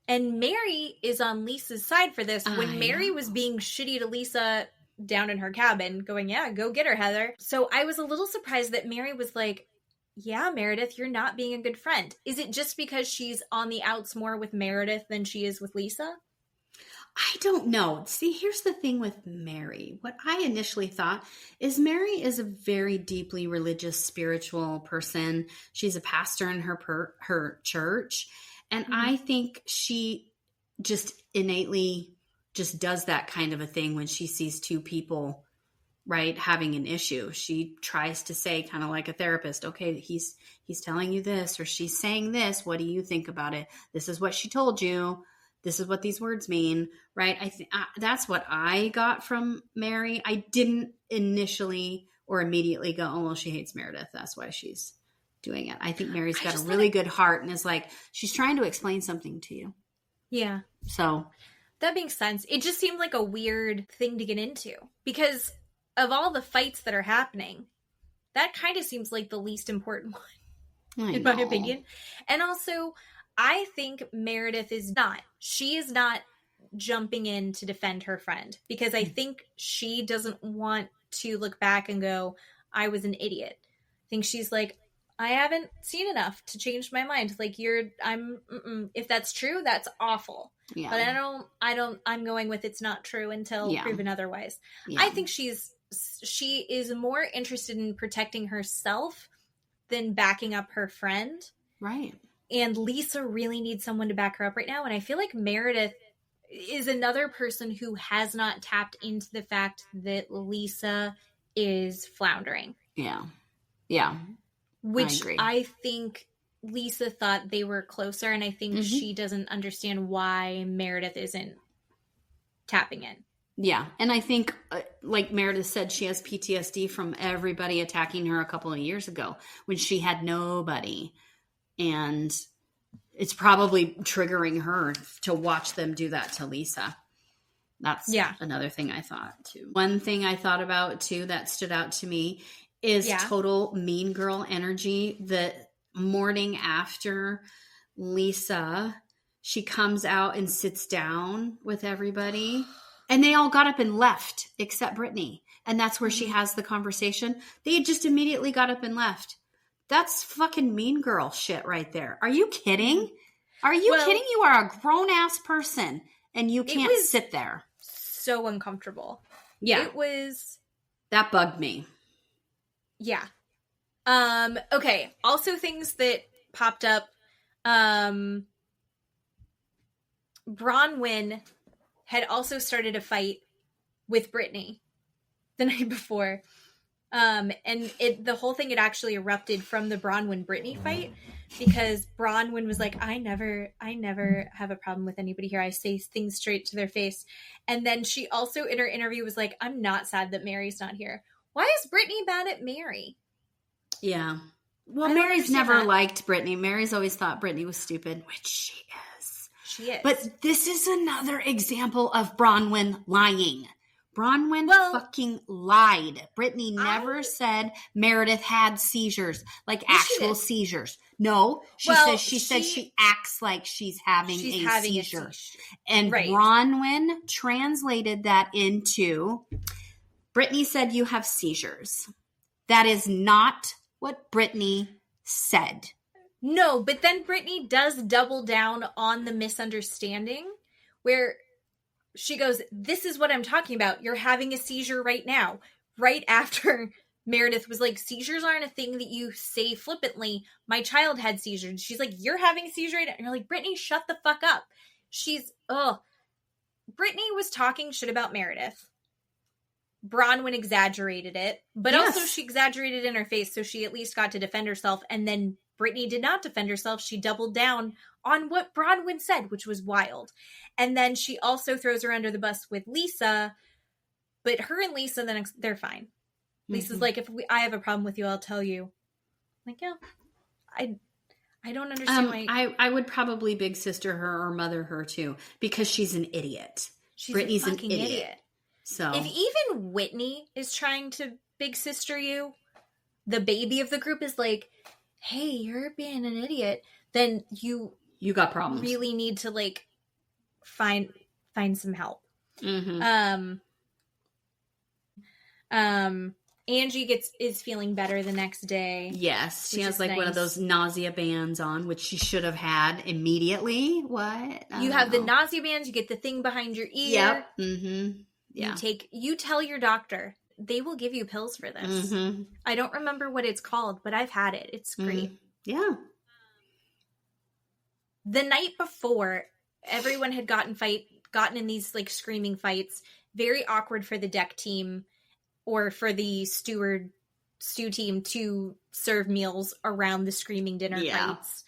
And Mary is on Lisa's side for this. When Mary was being shitty to Lisa down in her cabin going, yeah, go get her, Heather. So I was a little surprised that Mary was like, yeah, Meredith, you're not being a good friend. Is it just because she's on the outs more with Meredith than she is with Lisa? I don't know. See, here's the thing with Mary. What I initially thought is Mary is a very deeply religious, spiritual person. She's a pastor in her church. And I think she just innately just does that kind of a thing when she sees two people, right, having an issue. She tries to say, kind of like a therapist, okay, he's telling you this or she's saying this. What do you think about it? This is what she told you. This is what these words mean, right? I think that's what I got from Mary. I didn't initially or immediately go, oh, well, she hates Meredith. That's why she's doing it. I think Mary's got a really good heart and is like, she's trying to explain something to you. Yeah. So that makes sense. It just seemed like a weird thing to get into because of all the fights that are happening, that kind of seems like the least important one, in my opinion. And also, I think Meredith is not jumping in to defend her friend because I think she doesn't want to look back and go, I was an idiot. I think she's like, I haven't seen enough to change my mind. Like if that's true, that's awful. Yeah. But I'm going with it's not true until proven otherwise. Yeah. I think she is more interested in protecting herself than backing up her friend. Right. And Lisa really needs someone to back her up right now. And I feel like Meredith is another person who has not tapped into the fact that Lisa is floundering. Yeah. Yeah. Which I think Lisa thought they were closer, and I think she doesn't understand why Meredith isn't tapping in. Yeah, and I think, like Meredith said, she has PTSD from everybody attacking her a couple of years ago when she had nobody, and it's probably triggering her to watch them do that to Lisa. That's another thing I thought too. One thing I thought about too that stood out to me is total mean girl energy. The morning after Lisa, she comes out and sits down with everybody, and they all got up and left except Brittany. And that's where she has the conversation. They just immediately got up and left. That's fucking mean girl shit right there. Are you kidding? Are you kidding? You are a grown-ass person, and you can't sit there. So uncomfortable. Yeah. It was... That bugged me. Yeah. Okay. Also things that popped up. Bronwyn had also started a fight with Brittany the night before. And the whole thing had actually erupted from the Bronwyn-Brittany fight, because Bronwyn was like, I never have a problem with anybody here. I say things straight to their face. And then she also in her interview was like, I'm not sad that Mary's not here. Why is Brittany mad at Mary? Yeah. Well, Mary's never liked Brittany. Mary's always thought Brittany was stupid, which she is. She is. But this is another example of Bronwyn lying. Bronwyn fucking lied. Brittany never said Meredith had seizures, like actual seizures. No, she says she acts like she's having a seizure. And Bronwyn translated that into, Brittany said you have seizures. That is not what Brittany said. No, but then Brittany does double down on the misunderstanding where she goes, this is what I'm talking about. You're having a seizure right now. Right after Meredith was like, seizures aren't a thing that you say flippantly. My child had seizures. She's like, you're having a seizure right now. And you're like, Brittany, shut the fuck up. Brittany was talking shit about Meredith. Bronwyn exaggerated it, but also she exaggerated in her face, so she at least got to defend herself. And then Brittany did not defend herself. She doubled down on what Bronwyn said, which was wild. And then she also throws her under the bus with Lisa, but her and Lisa, then they're fine. Lisa's like, I have a problem with you, I'll tell you. I'm like, yeah, I don't understand why. I would probably big sister her or mother her too, because she's an idiot. Brittany's an idiot. So if even Whitney is trying to big sister you, the baby of the group is like, hey, you're being an idiot, then you got problems. Really need to like find some help. Angie is feeling better the next day. Yes, she has like one of those nausea bands on, which she should have had immediately. What? You have the nausea bands. You get the thing behind your ear. Yep. Yeah. You tell your doctor. They will give you pills for this. I don't remember what it's called, but I've had it. It's great. Yeah. The night before, everyone had gotten in these like screaming fights. Very awkward for the deck team or for the stew team to serve meals around the screaming dinner fights.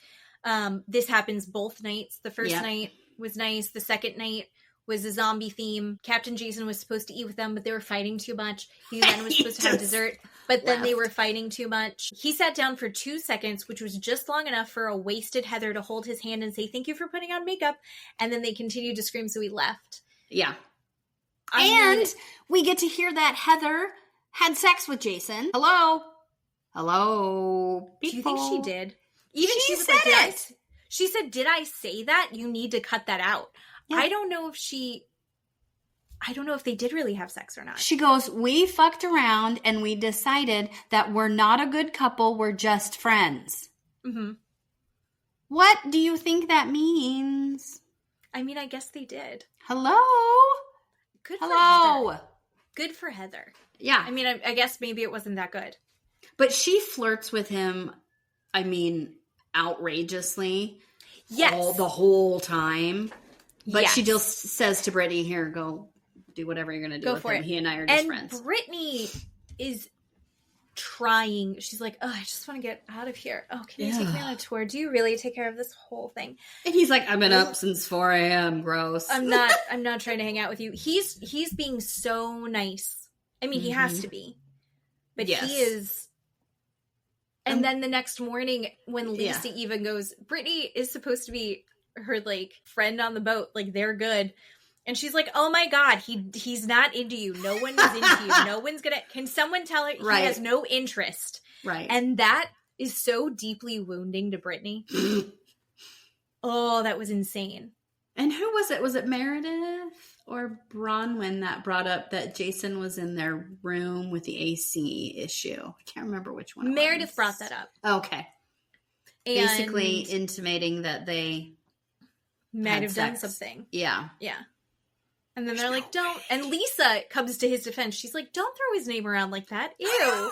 This happens both nights. The first night was nice. The second night was a zombie theme. Captain Jason was supposed to eat with them, but they were fighting too much. He then was supposed to have dessert, but then they were fighting too much. He sat down for 2 seconds, which was just long enough for a wasted Heather to hold his hand and say, thank you for putting on makeup. And then they continued to scream, so he left. Yeah. And we get to hear that Heather had sex with Jason. Hello, people. Do you think she did? Even she said it. She said, did I say that? You need to cut that out. Yeah. I don't know if they did really have sex or not. She goes, we fucked around and we decided that we're not a good couple. We're just friends. What do you think that means? I mean, I guess they did. Hello. Good for Heather. Good for Heather. Yeah. I mean, I guess maybe it wasn't that good. But she flirts with him, I mean, outrageously. Yes. The whole time. But she just says to Brittany, here, go do whatever you're going to do with him. He and I are just friends. And Brittany is trying. She's like, oh, I just want to get out of here. Oh, can you take me on a tour? Do you really take care of this whole thing? And he's like, I've been up since 4 a.m. Gross. I'm not trying to hang out with you. He's being so nice. I mean, he has to be. But he is. And then the next morning when Lisa even goes, Brittany is supposed to be her like friend on the boat, like they're good, And she's like, oh my God, he's not into you. No one is into you. No one's gonna, can someone tell her he has no interest? Right. And that is so deeply wounding to Brittany. Oh, that was insane. And who was it? Was it Meredith or Bronwyn that brought up that Jason was in their room with the AC issue? I can't remember which one. Meredith brought that up. Okay. And basically intimating that they might have done something. Yeah. Yeah. And then they're like, don't. And Lisa comes to his defense. She's like, don't throw his name around like that. Ew.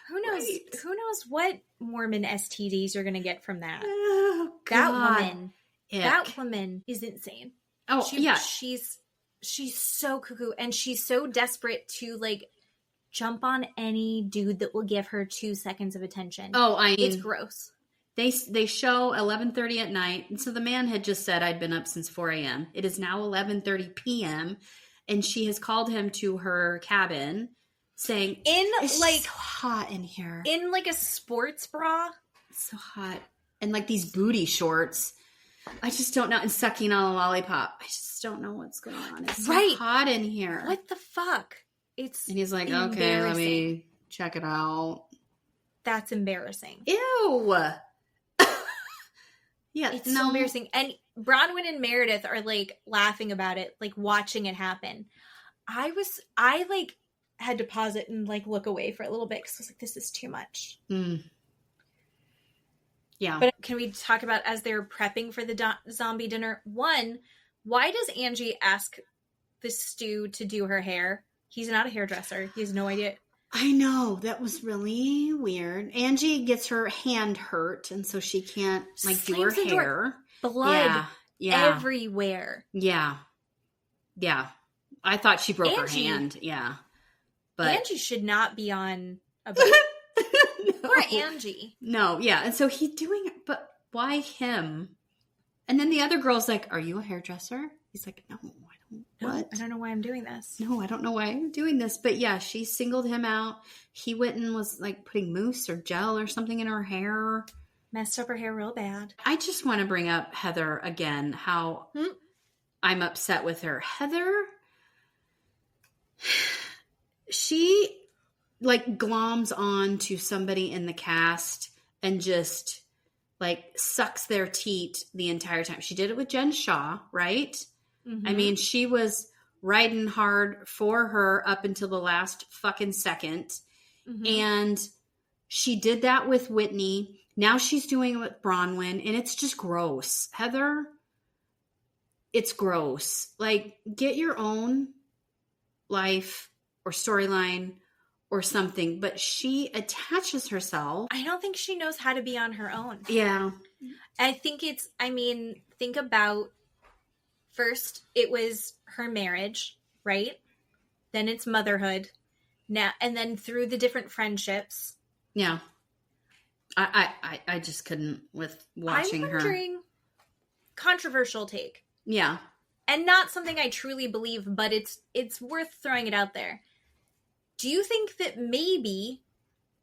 Who knows? Right. Who knows what Mormon STDs you're going to get from that? Oh, That woman is insane. Oh, yeah. She's so cuckoo, and she's so desperate to like jump on any dude that will give her 2 seconds of attention. Oh, it's gross. They show 11:30 at night, and so the man had just said I'd been up since 4 a.m. It is now 11:30 p.m., and she has called him to her cabin, saying, "It's like so hot in here, in like a sports bra, it's so hot, and like these booty shorts. I just don't know." And sucking on a lollipop. I just don't know what's going on. It's so hot in here. What the fuck? And he's like, "Okay, let me check it out." That's embarrassing. Ew. Yeah, it's so embarrassing. And Bronwyn and Meredith are like laughing about it, like watching it happen. I like had to pause it and like look away for a little bit because I was like, this is too much. Yeah. But can we talk about as they're prepping for the zombie dinner? One, why does Angie ask the Stu to do her hair? He's not a hairdresser. He has no idea. I know. That was really weird. Angie gets her hand hurt, and so she can't like do her hair. Blood everywhere. Yeah. Yeah. I thought she broke her hand. Yeah. But Angie should not be on a boat. No. Poor Angie. No, yeah. And so he's doing it, but why him? And then the other girl's like, "Are you a hairdresser?" He's like, "No, I don't. What? I don't know why I'm doing this. No, I don't know why I'm doing this." But yeah, she singled him out. He went and was like putting mousse or gel or something in her hair. Messed up her hair real bad. I just want to bring up Heather again, how I'm upset with her. Heather, she like gloms on to somebody in the cast and just like sucks their teat the entire time. She did it with Jen Shaw, right? Mm-hmm. I mean, she was riding hard for her up until the last fucking second. Mm-hmm. And she did that with Whitney. Now she's doing it with Bronwyn, and it's just gross. Heather, it's gross. Like, get your own life or storyline or something. But she attaches herself. I don't think she knows how to be on her own. Yeah. I think think about, first, it was her marriage, right? Then it's motherhood. Now, and then through the different friendships. Yeah. I just couldn't with watching her. Controversial take. Yeah. And not something I truly believe, but it's worth throwing it out there. Do you think that maybe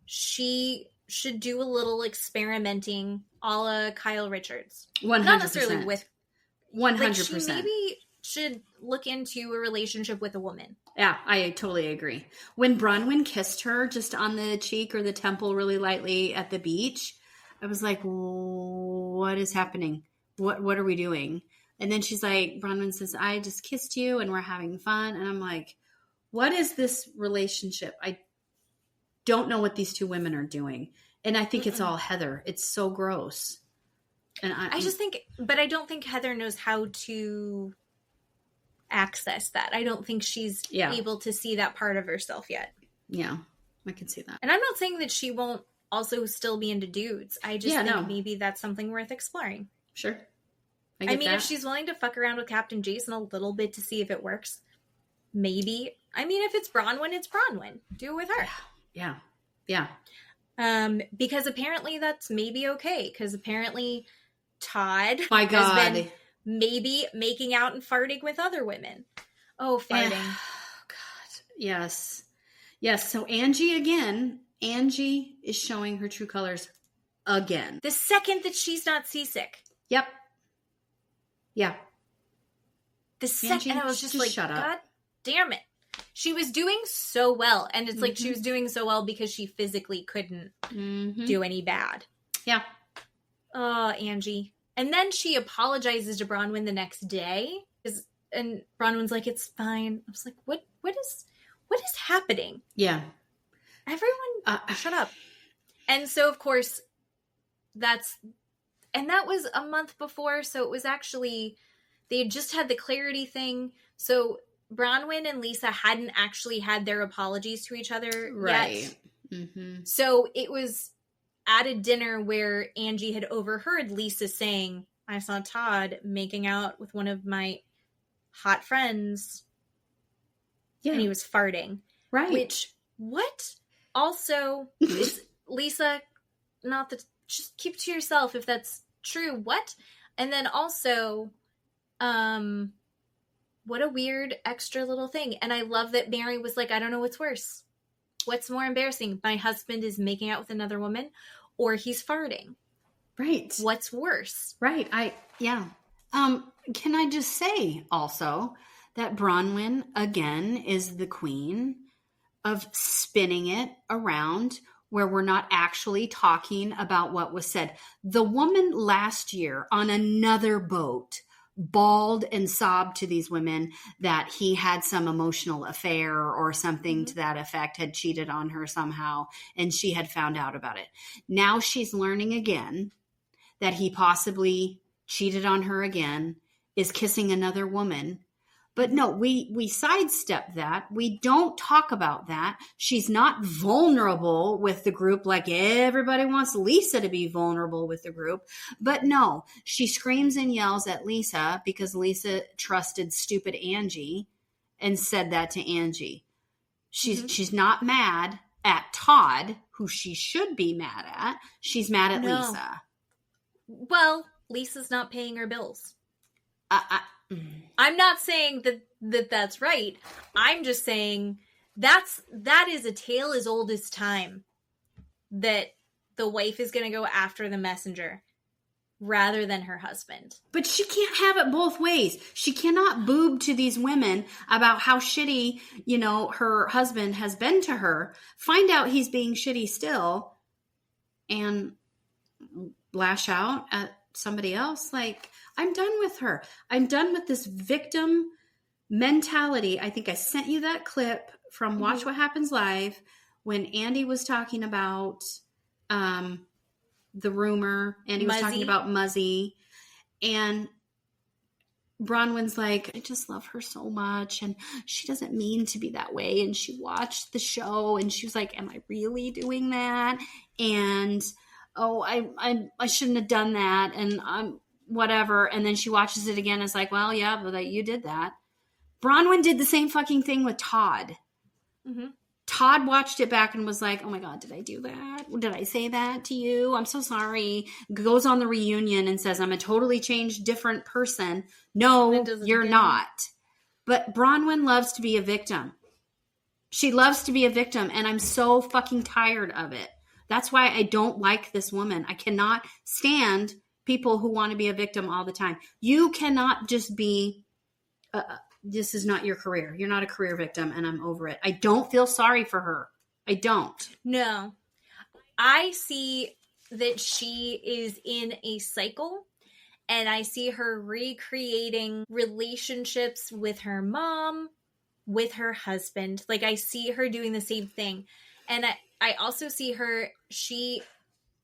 she should do a little experimenting a la Kyle Richards? 100%. Not necessarily with 100%. Like she maybe should look into a relationship with a woman. Yeah, I totally agree. When Bronwyn kissed her just on the cheek or the temple really lightly at the beach, I was like, what is happening? What are we doing? And then she's like, Bronwyn says, I just kissed you and we're having fun. And I'm like, what is this relationship? I don't know what these two women are doing. And I think it's all Heather. It's so gross. And I just think, but I don't think Heather knows how to access that. I don't think she's able to see that part of herself yet. Yeah, I can see that. And I'm not saying that she won't also still be into dudes. I just think maybe that's something worth exploring. Sure. I mean, if she's willing to fuck around with Captain Jason a little bit to see if it works, maybe. I mean, if it's Bronwyn, it's Bronwyn. Do it with her. Yeah. Yeah. Because apparently that's maybe okay. Because apparently Todd has been maybe making out and farting with other women. Oh, farting. Oh, God. Yes. Yes. So Angie is showing her true colors again. The second that she's not seasick. Yep. Yeah. The second, and I was just like, shut up. God damn it. She was doing so well. And it's like she was doing so well because she physically couldn't do any bad. Yeah. Oh, Angie. And then she apologizes to Bronwyn the next day. And Bronwyn's like, it's fine. I was like, what is happening? Yeah. Everyone, shut up. And so, of course, that was a month before. So it was actually, they had just had the clarity thing. So Bronwyn and Lisa hadn't actually had their apologies to each other yet. Mm-hmm. So it was at a dinner where Angie had overheard Lisa saying, I saw Todd making out with one of my hot friends. Yeah. And he was farting. Right. Which, what? Also, is Lisa, not that, just keep it to yourself if that's true. What? And then also, what a weird extra little thing. And I love that Mary was like, I don't know what's worse. What's more embarrassing? My husband is making out with another woman or he's farting. Right. What's worse? Right. Yeah. Can I just say also that Bronwyn, again, is the queen of spinning it around where we're not actually talking about what was said. The woman last year on another boat bawled and sobbed to these women that he had some emotional affair or something to that effect, had cheated on her somehow, and she had found out about it. Now she's learning again that he possibly cheated on her again, is kissing another woman. But no, we sidestep that. We don't talk about that. She's not vulnerable with the group like everybody wants Lisa to be vulnerable with the group. But no, she screams and yells at Lisa because Lisa trusted stupid Angie and said that to Angie. She's not mad at Todd, who she should be mad at. She's mad at Lisa. Well, Lisa's not paying her bills. I'm not saying that's right. I'm just saying that is a tale as old as time, that the wife is going to go after the messenger rather than her husband. But she can't have it both ways. She cannot boob to these women about how shitty, her husband has been to her, find out he's being shitty still, and lash out at somebody else. Like, I'm done with her. I'm done with this victim mentality. I think I sent you that clip from Watch What Happens Live when Andy was talking about the rumor. Andy was talking about Muzzy. And Bronwyn's like, I just love her so much. And she doesn't mean to be that way. And she watched the show and she was like, am I really doing that? And I shouldn't have done that. And whatever. And then she watches it again. And it's like, well, yeah, but you did that. Bronwyn did the same fucking thing with Todd. Mm-hmm. Todd watched it back and was like, oh my God, did I do that? Did I say that to you? I'm so sorry. Goes on the reunion and says, I'm a totally changed, different person. No, you're not. But Bronwyn loves to be a victim. She loves to be a victim. And I'm so fucking tired of it. That's why I don't like this woman. I cannot stand people who want to be a victim all the time. You cannot just be, this is not your career. You're not a career victim, and I'm over it. I don't feel sorry for her. I don't. No. I see that she is in a cycle, and I see her recreating relationships with her mom, with her husband. Like, I see her doing the same thing. And I also see her, she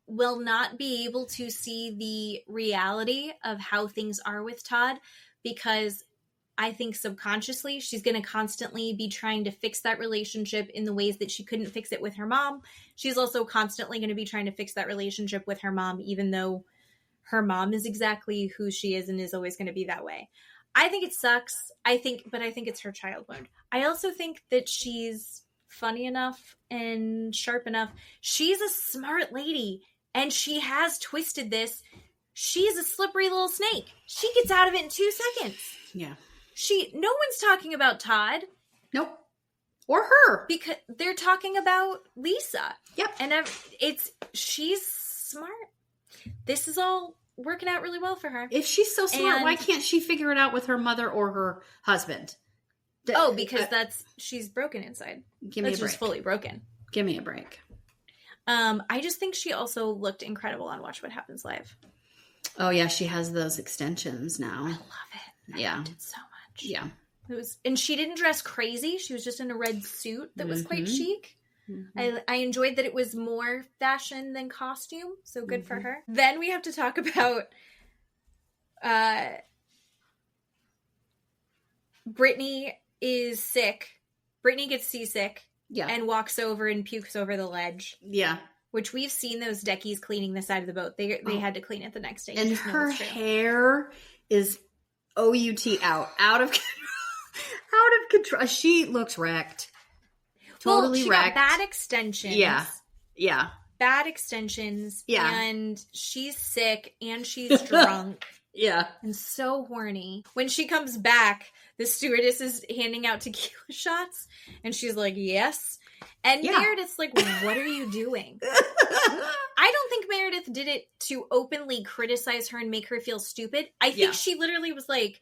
will not be able to see the reality of how things are with Todd, because I think subconsciously she's going to constantly be trying to fix that relationship in the ways that she couldn't fix it with her mom. She's also constantly going to be trying to fix that relationship with her mom, even though her mom is exactly who she is and is always going to be that way. I think it sucks. But I think it's her child wound. I also think that she's funny enough and sharp enough. She's a smart lady. And she has twisted this. She's a slippery little snake. She gets out of it in 2 seconds. Yeah. No one's talking about Todd. Nope. Or her. Because they're talking about Lisa. Yep. And she's smart. This is all working out really well for her. If she's so smart, why can't she figure it out with her mother or her husband? Because she's broken inside. Give me a break. Just fully broken. Give me a break. I just think she also looked incredible on Watch What Happens Live. Oh yeah, she has those extensions now. I love it. Yeah. I loved it so much. Yeah. And she didn't dress crazy. She was just in a red suit that was quite chic. Mm-hmm. I enjoyed that it was more fashion than costume, so good for her. Then we have to talk about Brittany is sick. Brittany gets seasick and walks over and pukes over the ledge. Yeah. Which we've seen those deckies cleaning the side of the boat. They had to clean it the next day. And her hair is out of control. She looks wrecked. Totally she wrecked. Got bad extensions. Yeah. Bad extensions. Yeah. And she's sick and she's drunk. Yeah. And so horny. When she comes back, the stewardess is handing out tequila shots. And she's like, yes. And Meredith's like, what are you doing? I don't think Meredith did it to openly criticize her and make her feel stupid. I think she literally was like,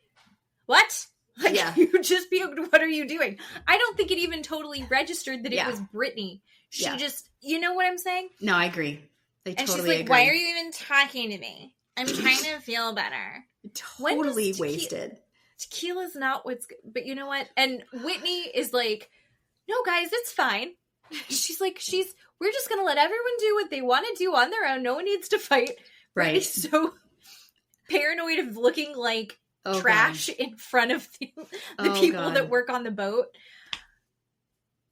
what? Like, you just puked. What are you doing? I don't think it even totally registered that it was Brittany. She just, you know what I'm saying? No, I agree. I totally she's like, agree. why are you even talking to me? I'm trying to feel better. Totally wasted. Tequila's not what's good. But you know what? And Whitney is like, no, guys, it's fine. She's like, we're just going to let everyone do what they want to do on their own. No one needs to fight. Right. Whitney's so paranoid of looking like trash in front of the people that work on the boat.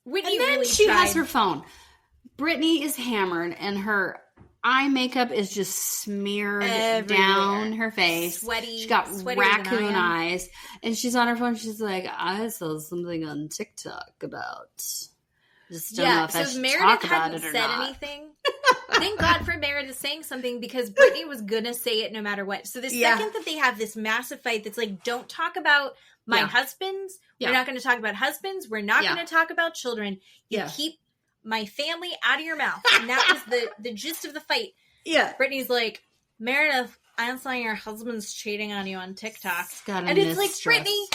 Whitney and then really she tried. has her phone. Brittany is hammered and her eye makeup is just smeared down her face. Sweaty. She got raccoon eyes. And she's on her phone. She's like, I saw something on TikTok about. Just don't know if I should Meredith talk about hadn't it or said not. anything. Thank God for Meredith saying something because Brittany was gonna say it no matter what. So the second that they have this massive fight that's like, don't talk about my husbands. We're not going to talk about husbands. We're not going to talk about children. You keep my family out of your mouth. And that was the gist of the fight. Yeah. Brittany's like, Meredith, I saw your husband's cheating on you on TikTok. And it's like, Brittany,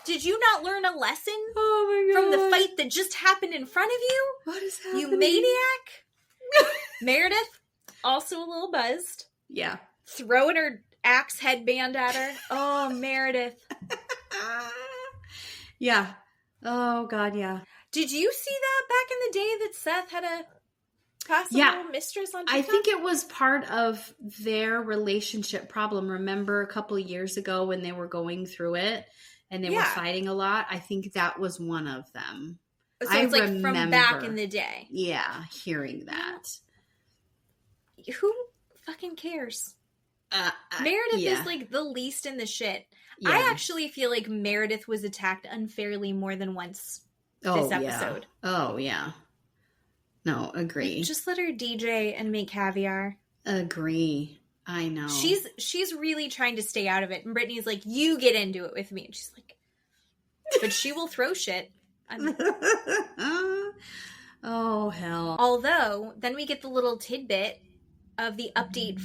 did you not learn a lesson from the fight that just happened in front of you? What is happening? You maniac. Meredith, also a little buzzed. Yeah. Throwing her Axe headband at her. Oh, Meredith. Yeah. Oh, God, yeah. Did you see that back in the day that Seth had a possible mistress on TikTok? I think it was part of their relationship problem. Remember a couple of years ago when they were going through it and they were fighting a lot? I think that was one of them. So it's like from back in the day. Yeah, hearing that. Who fucking cares? Meredith is like the least in the shit. Yeah. I actually feel like Meredith was attacked unfairly more than once this episode. Oh, yeah. No, agree. Like, just let her DJ and make caviar. Agree. I know. She's really trying to stay out of it. And Brittany's like, you get into it with me. And she's like, but she will throw shit. Oh, hell. Although, then we get the little tidbit of the update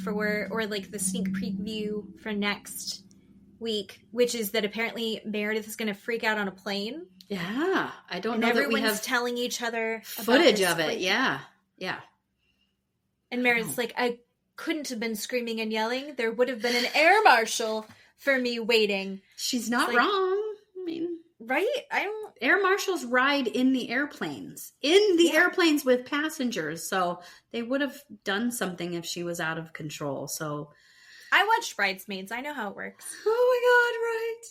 or like the sneak preview for next week, which is that apparently Meredith is going to freak out on a plane. Yeah. I don't know that we have telling each other footage of it. Yeah. Yeah. And Meredith's like, I couldn't have been screaming and yelling. There would have been an air marshal for me waiting. She's not wrong. I mean, right? Air marshals ride in the airplanes. Airplanes with passengers. So they would have done something if she was out of control. So I watched Bridesmaids. I know how it works. Oh my God, right.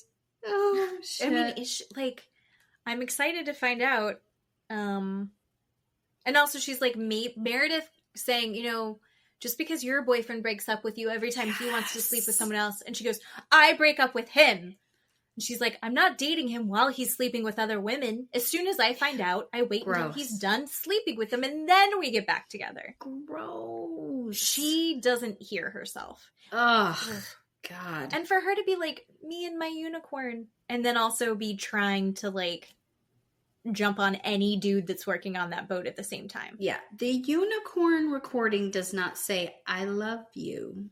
Oh, shit. I mean, I'm excited to find out. And also she's like, Meredith saying, just because your boyfriend breaks up with you every time he wants to sleep with someone else. And she goes, I break up with him. And she's like, I'm not dating him while he's sleeping with other women. As soon as I find out, I wait until he's done sleeping with them, and then we get back together. Gross. She doesn't hear herself. Oh, God. And for her to be like, me and my unicorn, and then also be trying to, jump on any dude that's working on that boat at the same time. Yeah. The unicorn recording does not say, I love you.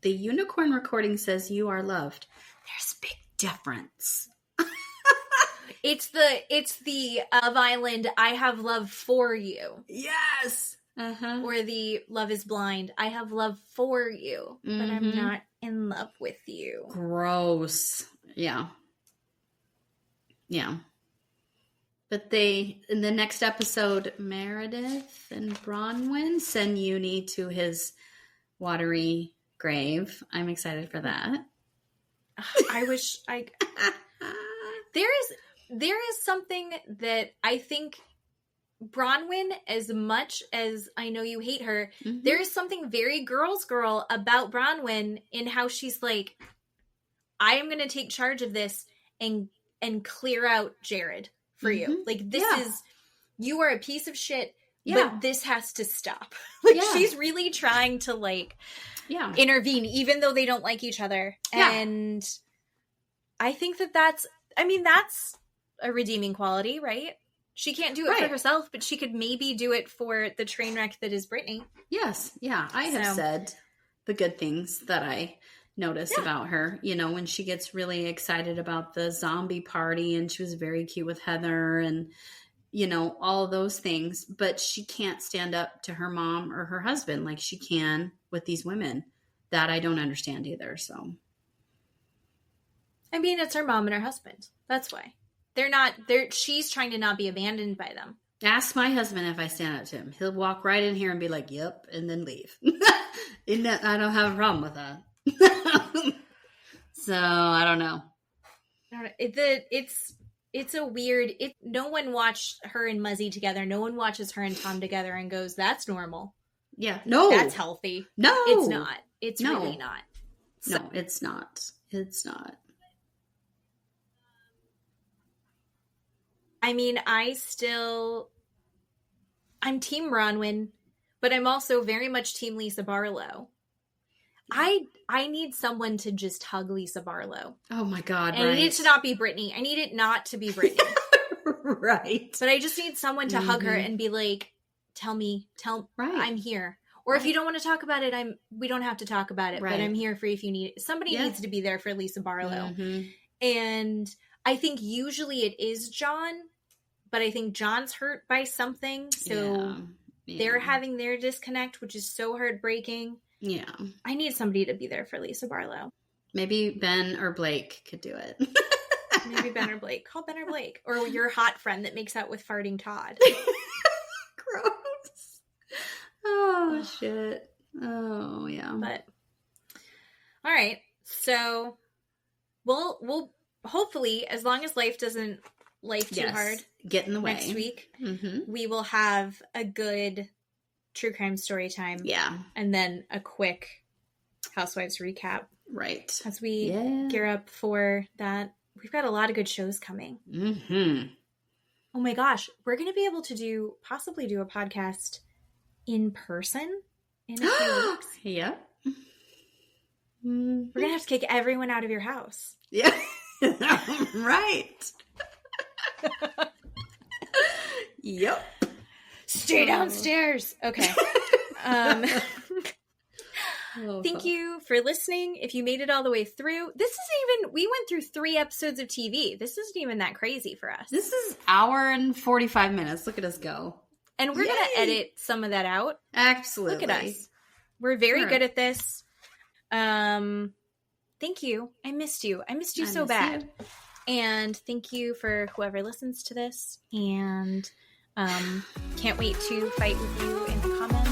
The unicorn recording says you are loved. There's a big difference. It's the Love Island, I have love for you. Yes. Uh-huh. Or the Love is Blind, I have love for you, but I'm not in love with you. Gross. Yeah. Yeah. But in the next episode, Meredith and Bronwyn send Uni to his watery grave. I'm excited for that. I wish there is something that I think Bronwyn, as much as I know you hate her, there is something very girl about Bronwyn in how she's like, I am going to take charge of this and clear out Jared for you. Like, this is, you are a piece of shit, but this has to stop. Like, she's really trying to, like, intervene, even though they don't like each other. And I think that's a redeeming quality, right? She can't do it for herself, but she could maybe do it for the train wreck that is Brittany. Yes. Yeah. I have said the good things that I notice about her. You know, when she gets really excited about the zombie party and she was very cute with Heather and, you know, all those things, but she can't stand up to her mom or her husband like she can with these women. That I don't understand either. So, I mean, it's her mom and her husband. That's why. She's trying to not be abandoned by them. Ask my husband if I stand up to him. He'll walk right in here and be like, yep, and then leave. I don't have a problem with that. So, I don't know. It's a weird, no one watched her and Muzzy together. No one watches her and Tom together and goes, that's normal. Yeah. No. That's healthy. No. It's not. It's really not. So. No, it's not. It's not. I mean, I'm Team Bronwyn, but I'm also very much Team Lisa Barlow. I need someone to just hug Lisa Barlow. Oh my God, and I need it to not be Brittany. I need it not to be Brittany. Right. But I just need someone to hug her and be like, tell me, I'm here. Or if you don't want to talk about it, we don't have to talk about it, but I'm here for you if you need it. Somebody needs to be there for Lisa Barlow. And I think usually it is John, but I think John's hurt by something. So they're having their disconnect, which is so heartbreaking. Yeah. I need somebody to be there for Lisa Barlow. Maybe Ben or Blake could do it. Maybe Ben or Blake. Call Ben or Blake. Or your hot friend that makes out with farting Todd. Gross. Oh, shit. Oh, yeah. But, all right. So, we'll hopefully, as long as life doesn't too hard, get in the way next week, we will have a good true crime story time. Yeah. And then a quick Housewives recap. Right. As we gear up for that. We've got a lot of good shows coming. Oh my gosh. We're going to be able to possibly do a podcast in person in a few weeks. Yeah. We're going to have to kick everyone out of your house. Yeah. Right. Yep. Stay downstairs. Okay. Thank you for listening. If you made it all the way through, we went through 3 episodes of TV. This isn't even that crazy for us. This is hour and 45 minutes. Look at us go. And we're going to edit some of that out. Absolutely. Look at us. We're very good at this. Thank you. I missed you. I missed you so bad. And thank you for whoever listens to this. And can't wait to fight with you in the comments.